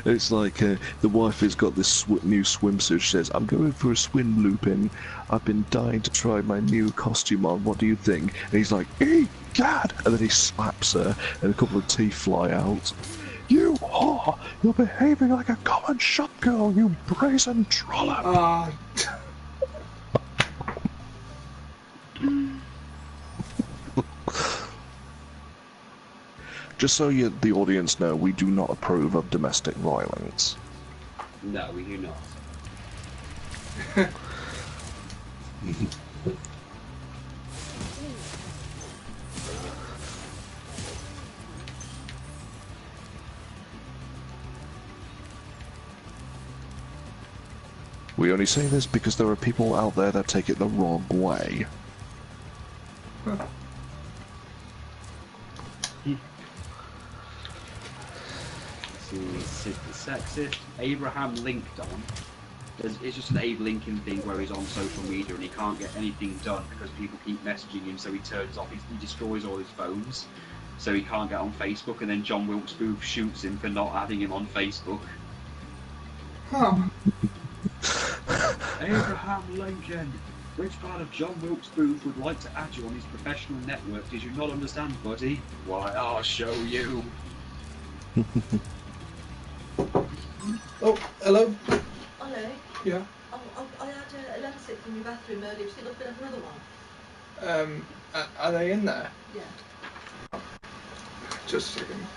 It's like the wife has got this new swimsuit. She says, "I'm going for a swim looping. I've been dying to try my new costume on. What do you think?" And he's like, "Egad!" And then he slaps her, and a couple of teeth fly out. "You whore! You're behaving like a common shop girl, you brazen trollop!" Just so the audience know, we do not approve of domestic violence. No, we do not. We only say this because there are people out there that take it the wrong way. Sid the sexist. Abraham Lincoln. It's just an Abe Lincoln thing where he's on social media and he can't get anything done because people keep messaging him, so he turns off, he destroys all his phones, so he can't get on Facebook, and then John Wilkes Booth shoots him for not adding him on Facebook. Huh. Abraham Lincoln, which part of John Wilkes Booth would like to add you on his professional network? Did you not understand, buddy? Why, I'll show you. Oh, hello? Hello. Yeah. I had a letter slip from your bathroom earlier. Do you think there's been another one? Are they in there? Yeah. Just a second.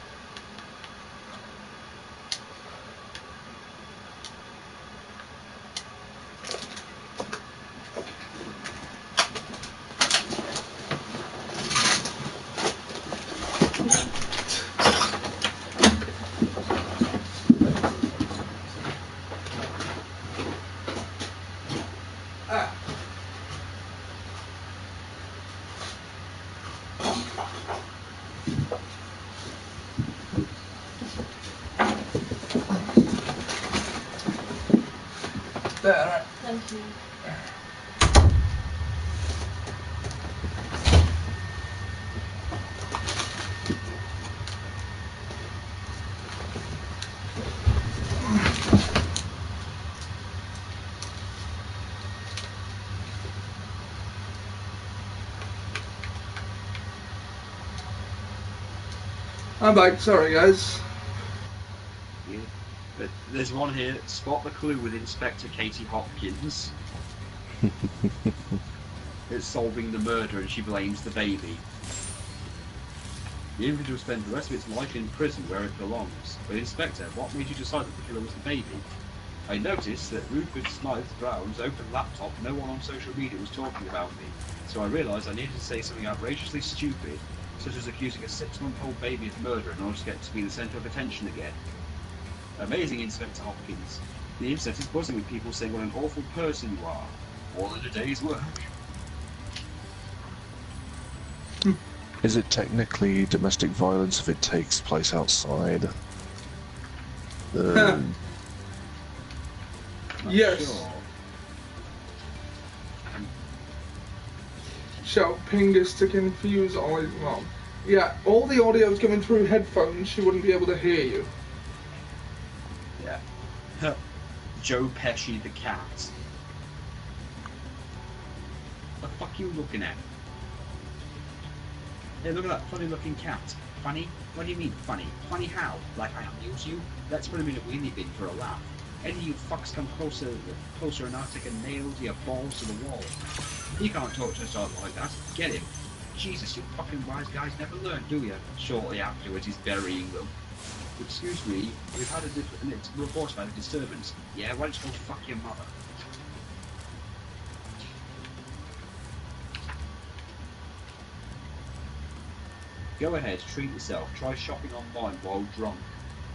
There, right. Thank you. I'm back. Sorry, guys. Yeah. But there's one here. Spot the clue with Inspector Katie Hopkins. It's solving the murder and she blames the baby. The individual spends the rest of its life in prison where it belongs. But Inspector, what made you decide that the killer was the baby? I noticed that Rupert Smythe Brown's open laptop, no one on social media was talking about me. So I realised I needed to say something outrageously stupid, such as accusing a 6-month-old baby of murder in order to get to be the centre of attention again. Amazing, Inspector Hopkins. The internet is buzzing with people saying what an awful person you are. All in a day's work. Is it technically domestic violence if it takes place outside? Yes. Sure. Shout Pingus to confuse all his mom. Yeah, all the audio's coming through headphones, she wouldn't be able to hear you. Yeah. Joe Pesci the cat. What the fuck are you looking at? Hey, look at that funny looking cat. Funny? What do you mean funny? Funny how? Like I amuse you? Let's put him in a wheelie bin for a laugh. Any of you fucks come closer and I'll take a nail to your balls to the wall. You can't talk to us all like that. Get him. Jesus, you fucking wise guys never learn, do you? Shortly afterwards, he's burying them. Excuse me, we've had it's reported by the disturbance. Yeah, why don't you go fuck your mother? Go ahead, treat yourself. Try shopping online while drunk.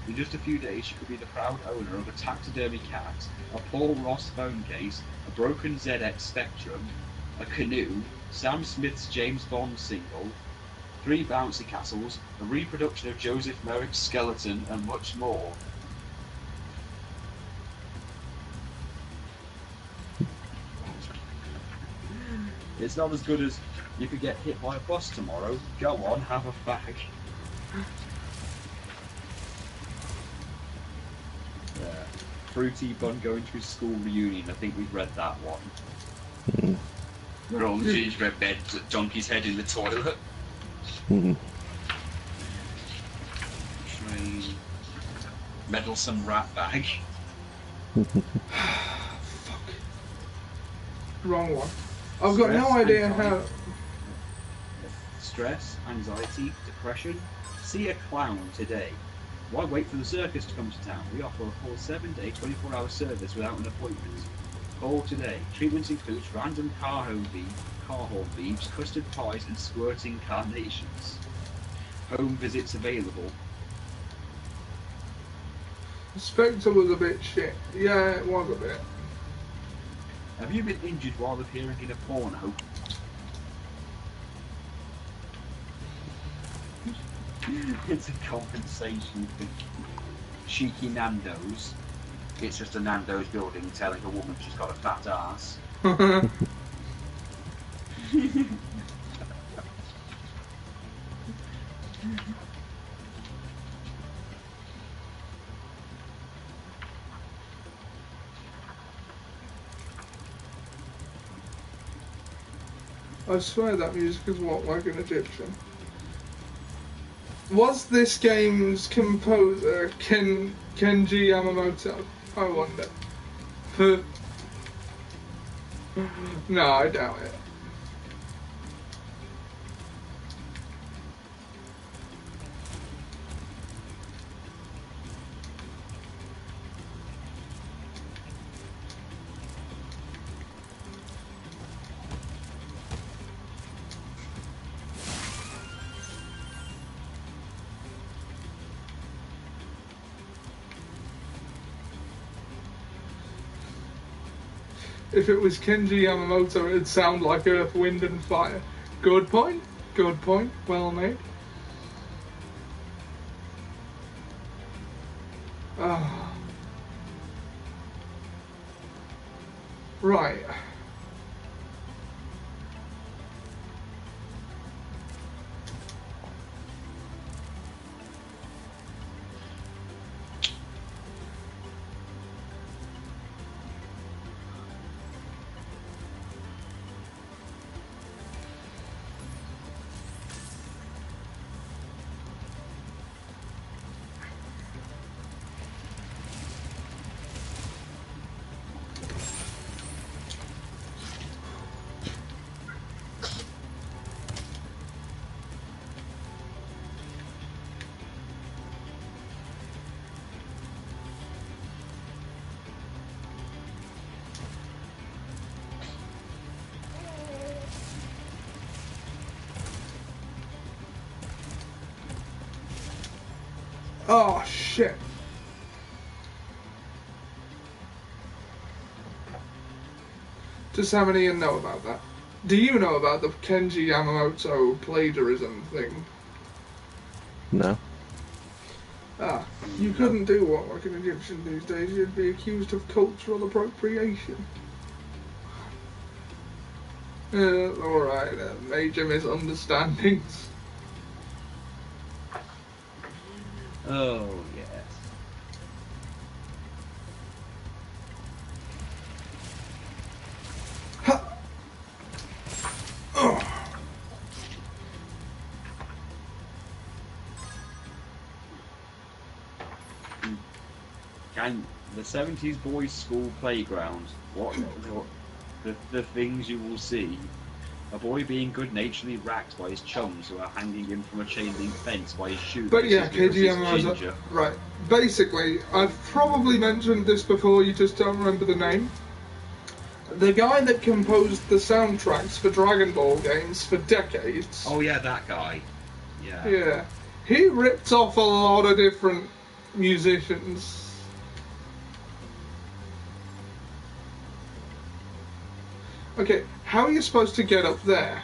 In just a few days, you could be the proud owner of a taxidermy cat, a Paul Ross phone case, a broken ZX Spectrum, a canoe, Sam Smith's James Bond single, 3 bouncy castles, a reproduction of Joseph Merrick's skeleton, and much more. It's not as good as you could get hit by a bus tomorrow. Go on, have a fag. fruity bun going to his school reunion. I think we've read that one. Mm. We're on the gingerbread bed, donkey's head in the toilet. Mm. Train. Meddlesome rat bag. Fuck. Wrong one. I've got no idea how. Stress, anxiety, depression. See a clown today. Why wait for the circus to come to town? We offer a full 7-day, 24-hour service without an appointment. Call today. Treatments include random car horn beeps, custard pies, and squirting carnations. Home visits available. Spectre was a bit shit. Yeah, it was a bit. Have you been injured while appearing in a porno? It's a compensation for cheeky Nando's. It's just a Nando's building telling a woman she's got a fat ass. I swear that music is what, like an Egyptian. Was this game's composer Kenji Yamamoto? I wonder. No, I doubt it. If it was Kenji Yamamoto, it'd sound like Earth, Wind and Fire. Good point. Good point. Well made. Ah. Right. Oh, shit. Does how many of you know about that? Do you know about the Kenji Yamamoto plagiarism thing? No. Ah, you couldn't do what like an Egyptian these days. You'd be accused of cultural appropriation. Alright, major misunderstandings. Oh, yes. Ha! Oh. Can the 70s boys' school playground, what the things you will see. A boy being good-naturedly racked by his chums who are hanging him from a chain-link fence by his shoes. But yeah, KGM right. Basically, I've probably mentioned this before, you just don't remember the name. The guy that composed the soundtracks for Dragon Ball games for decades. Oh yeah, that guy. Yeah. Yeah. He ripped off a lot of different musicians. Okay, how are you supposed to get up there?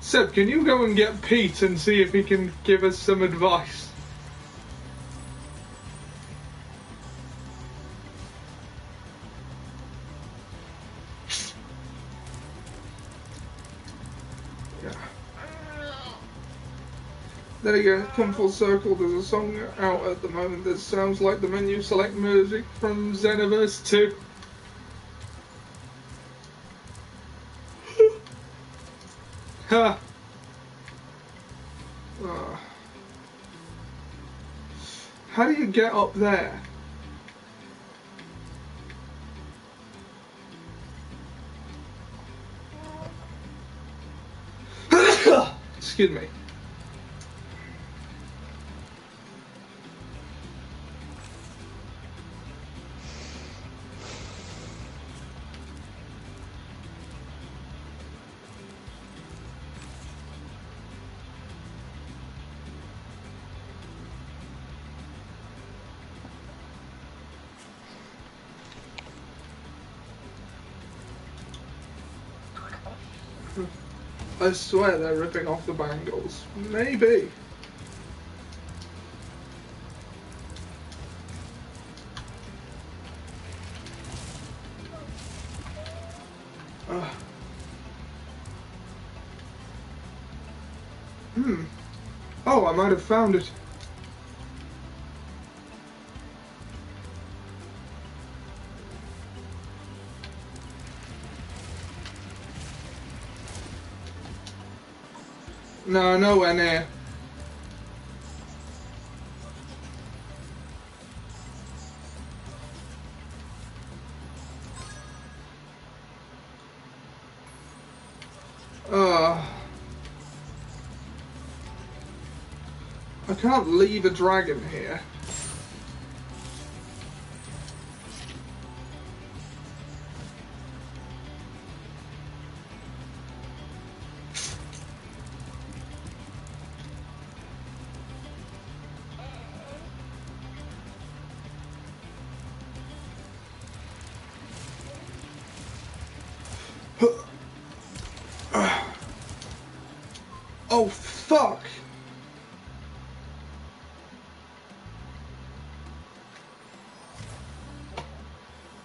Seb, can you go and get Pete and see if he can give us some advice? Then again, come full circle, there's a song out at the moment that sounds like the menu select music from Xenoverse 2. Ha! How do you get up there? Excuse me. I swear they're ripping off the bangles. Maybe. Oh, I might have found it. No, nowhere near. I can't leave a dragon here. Oh, fuck!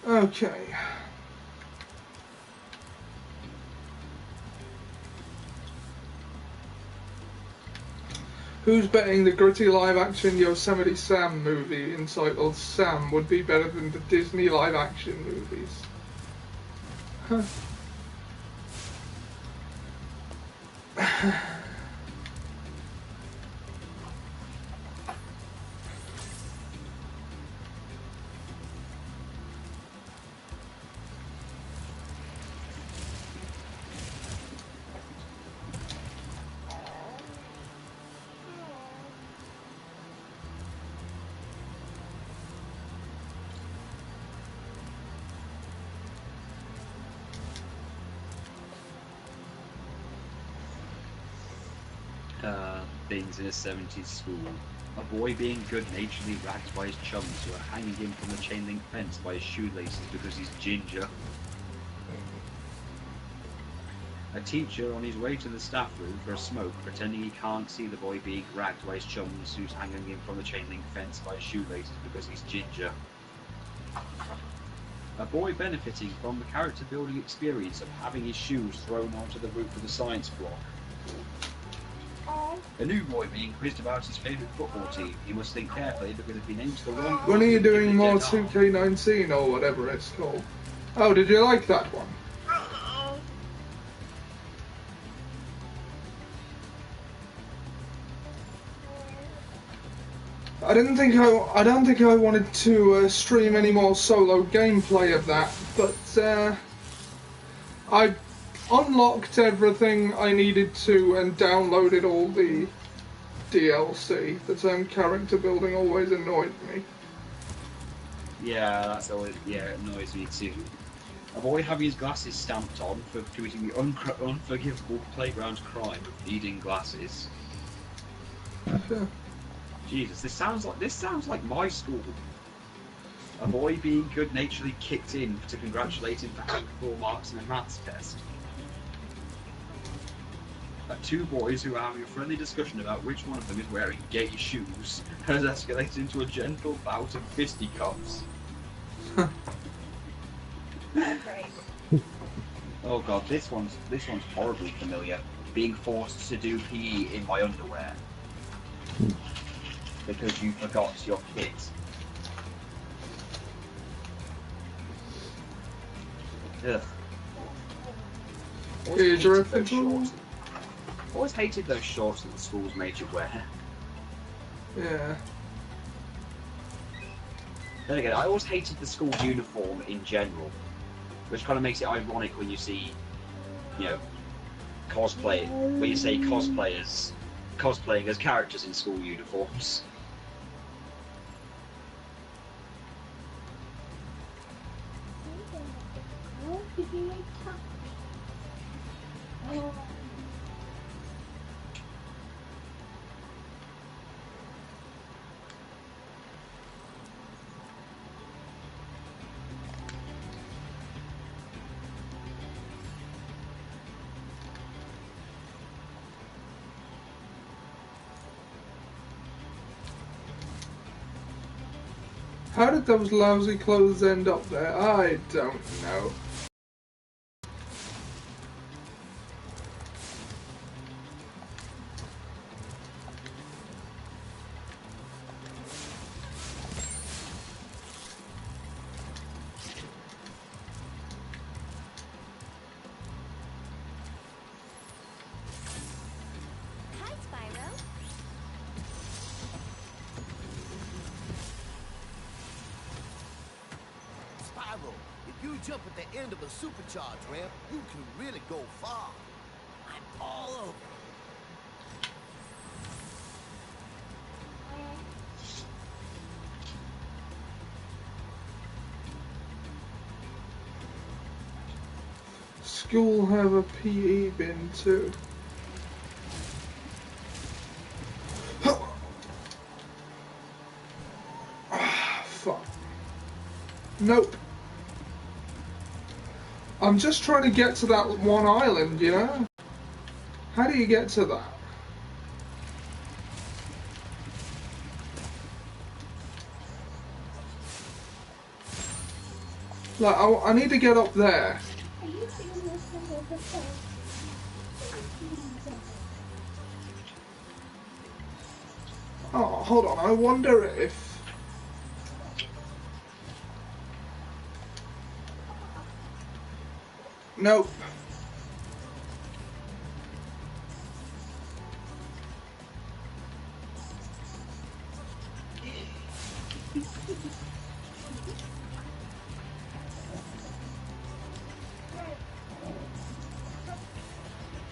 Okay. Who's betting the gritty live-action Yosemite Sam movie entitled Sam would be better than the Disney live-action movies? Huh. Things in a 70s school. A boy being good-naturedly ragged by his chums who are hanging him from the chain link fence by his shoelaces because he's ginger. A teacher on his way to the staff room for a smoke, pretending he can't see the boy being ragged by his chums who's hanging him from the chain link fence by his shoelaces because he's ginger. A boy benefiting from the character building experience of having his shoes thrown onto the roof of the science block. A new boy being quizzed about his favourite football team. He must think carefully because if he names the wrong When are you doing more dead arm. 2K19 or whatever it's called? Oh, did you like that one? I don't think I wanted to stream any more solo gameplay of that, but I unlocked everything I needed to and downloaded all the DLC. The term character building always annoyed me. Yeah, that's always, yeah, it annoys me too. A boy having his glasses stamped on for committing the unforgivable playground crime of needing glasses. Jesus, this sounds like my school. A boy being good-naturedly kicked in to congratulate him for having full marks in a maths test. Two boys who are having a friendly discussion about which one of them is wearing gay shoes has escalated into a gentle bout of fisticuffs. Oh god, this one's horribly familiar. Being forced to do PE in my underwear. because you forgot your kit. Ugh. Here's your Hated those infantry. shorts. Always hated those shorts that the schools made you wear. Yeah. Then again, I always hated the school uniform in general, which kind of makes it ironic when you see, you know, cosplay, when you say cosplayers cosplaying as characters in school uniforms. How did those lousy clothes end up there? I don't know. Hi, Spyro. Spyro, if you jump at the end of a supercharged ramp, you can really go far. I'm all over. School have a PE bin too. Fuck. Nope. I'm just trying to get to that one island, you know? How do you get to that? Like, I need to get up there. Are you doing this one over the Oh, hold on. I wonder if... Nope.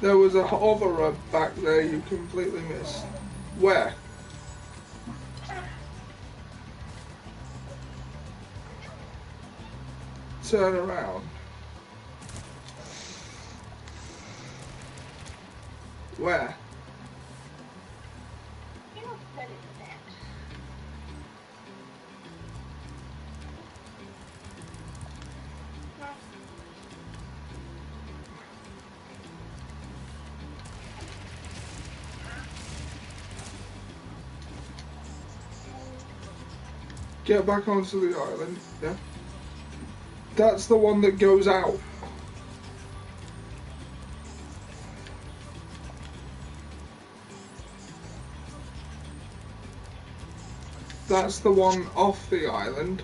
There was a hoverer back there you completely missed. Where? Turn around. Where? You're not better than that. Get back onto the island. Yeah. That's the one that goes out. That's the one off the island.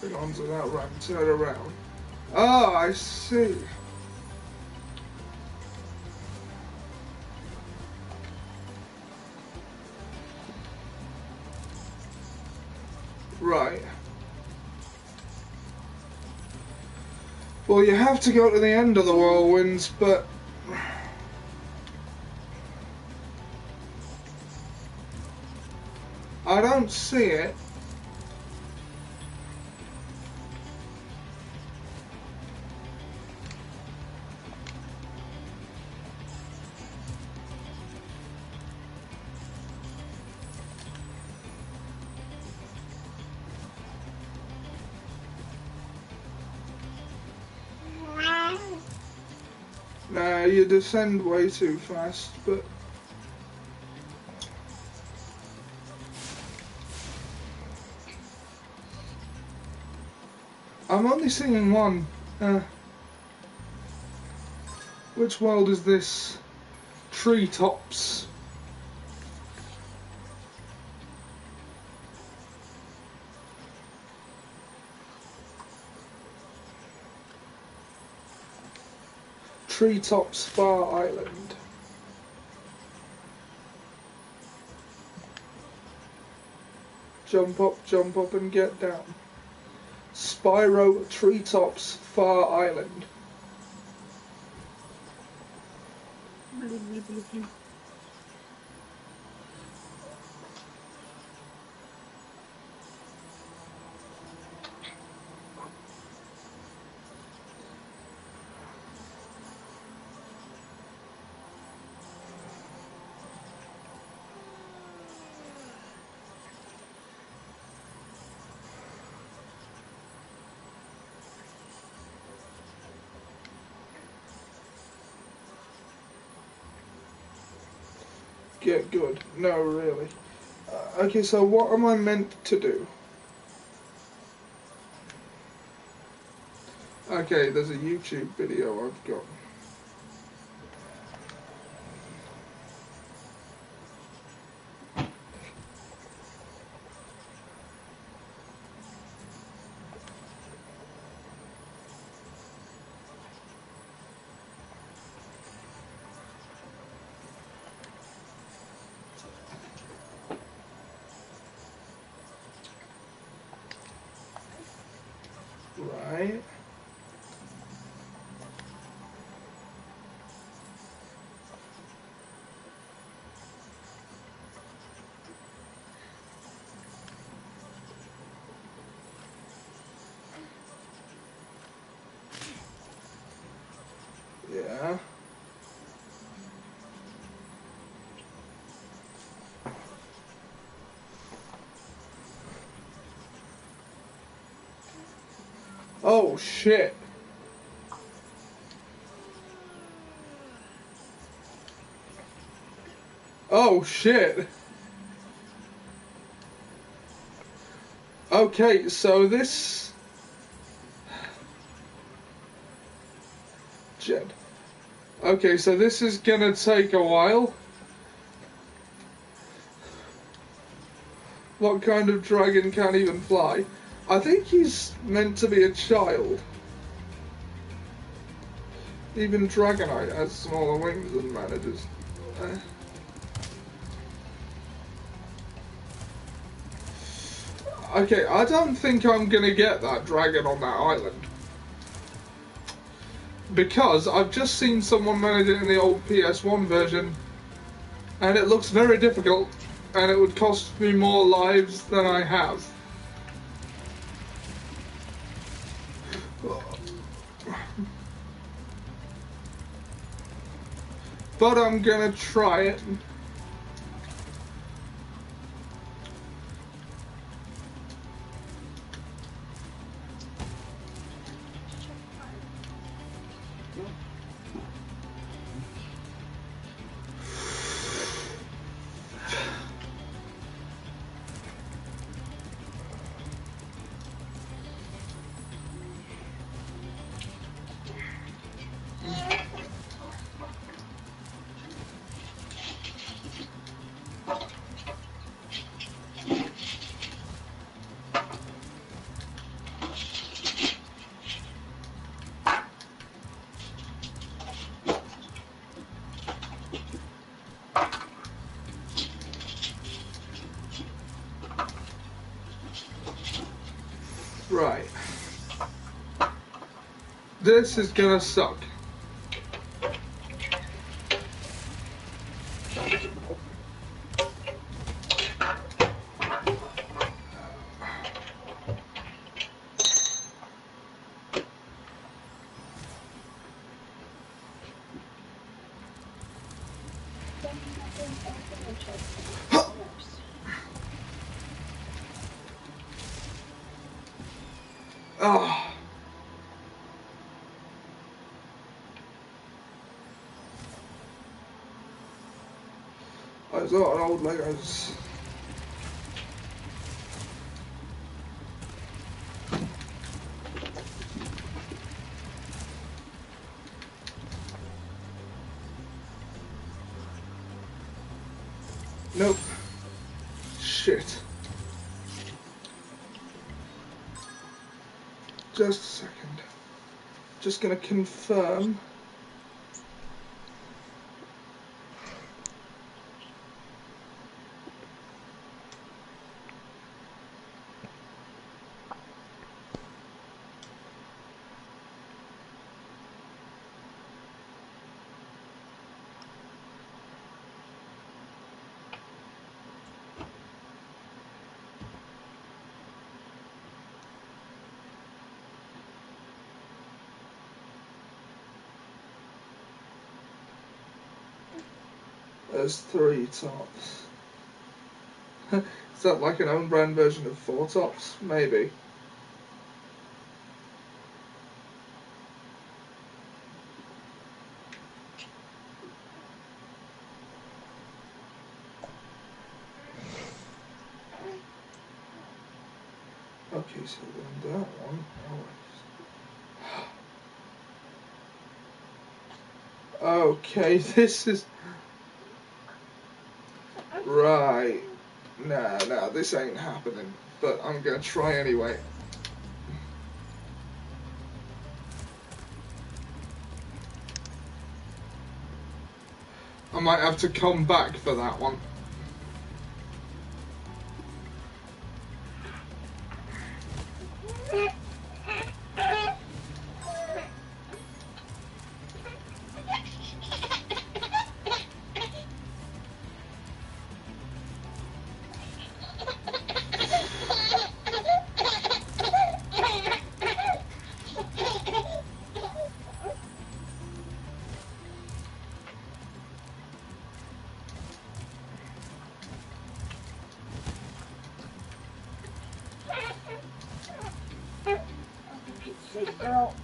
Jumping onto that ramp, turn around. Oh, I see. Right. Well, you have to go to the end of the whirlwinds, but... I don't see it. Nah, you descend way too fast, but... I'm only seeing one. Which world is this? Treetops. Treetops Far Island. Jump up and get down. Spyro Treetops Far Island. Get good. No, really. Okay, so what am I meant to do? Okay, there's a YouTube video I've got. Right. Yeah. Oh shit. Oh shit. Okay, so this... Jed. Okay, so this is gonna take a while. What kind of dragon can't even fly? I think he's meant to be a child. Even Dragonite has smaller wings than manages. Okay, I don't think I'm gonna get that dragon on that island. Because I've just seen someone manage it in the old PS1 version, and it looks very difficult, and it would cost me more lives than I have. But I'm gonna try it. Right. This is gonna suck. Ah. There's a lot of old Legos. Nope. Shit. Just a second. Just gonna confirm. There's 3 tops. Is that like an own brand version of 4 tops? Maybe. Okay, so then that one. Okay, this is right. Nah, this ain't happening. But I'm gonna try anyway. I might have to come back for that one. Good girl.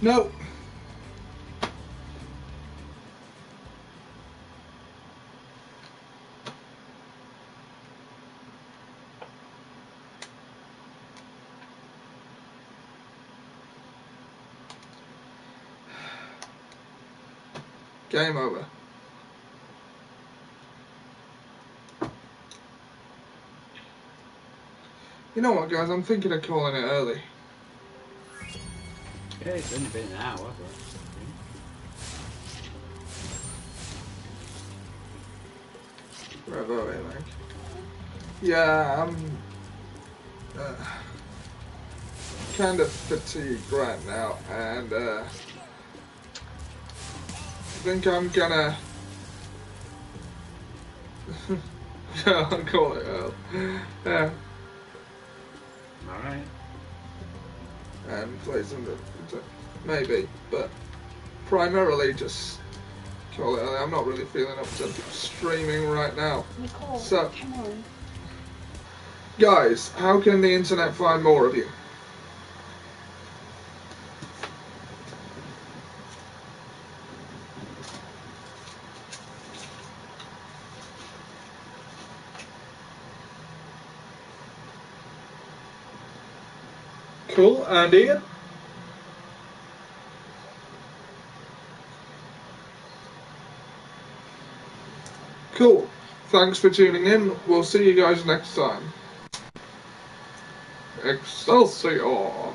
No. Game over. You know what, guys? I'm thinking of calling it early. Yeah, it's only been an hour, but... Right, like. Yeah, I'm kind of fatigued right now, and I think I'm gonna yeah, I'll call it early. Yeah, Alright. and play some maybe, but primarily just call it early. I'm not really feeling up to streaming right now. Nicole, So, come on. guys, how can the internet find more of you? Cool, and Ian? Cool. Thanks for tuning in. We'll see you guys next time. Excelsior!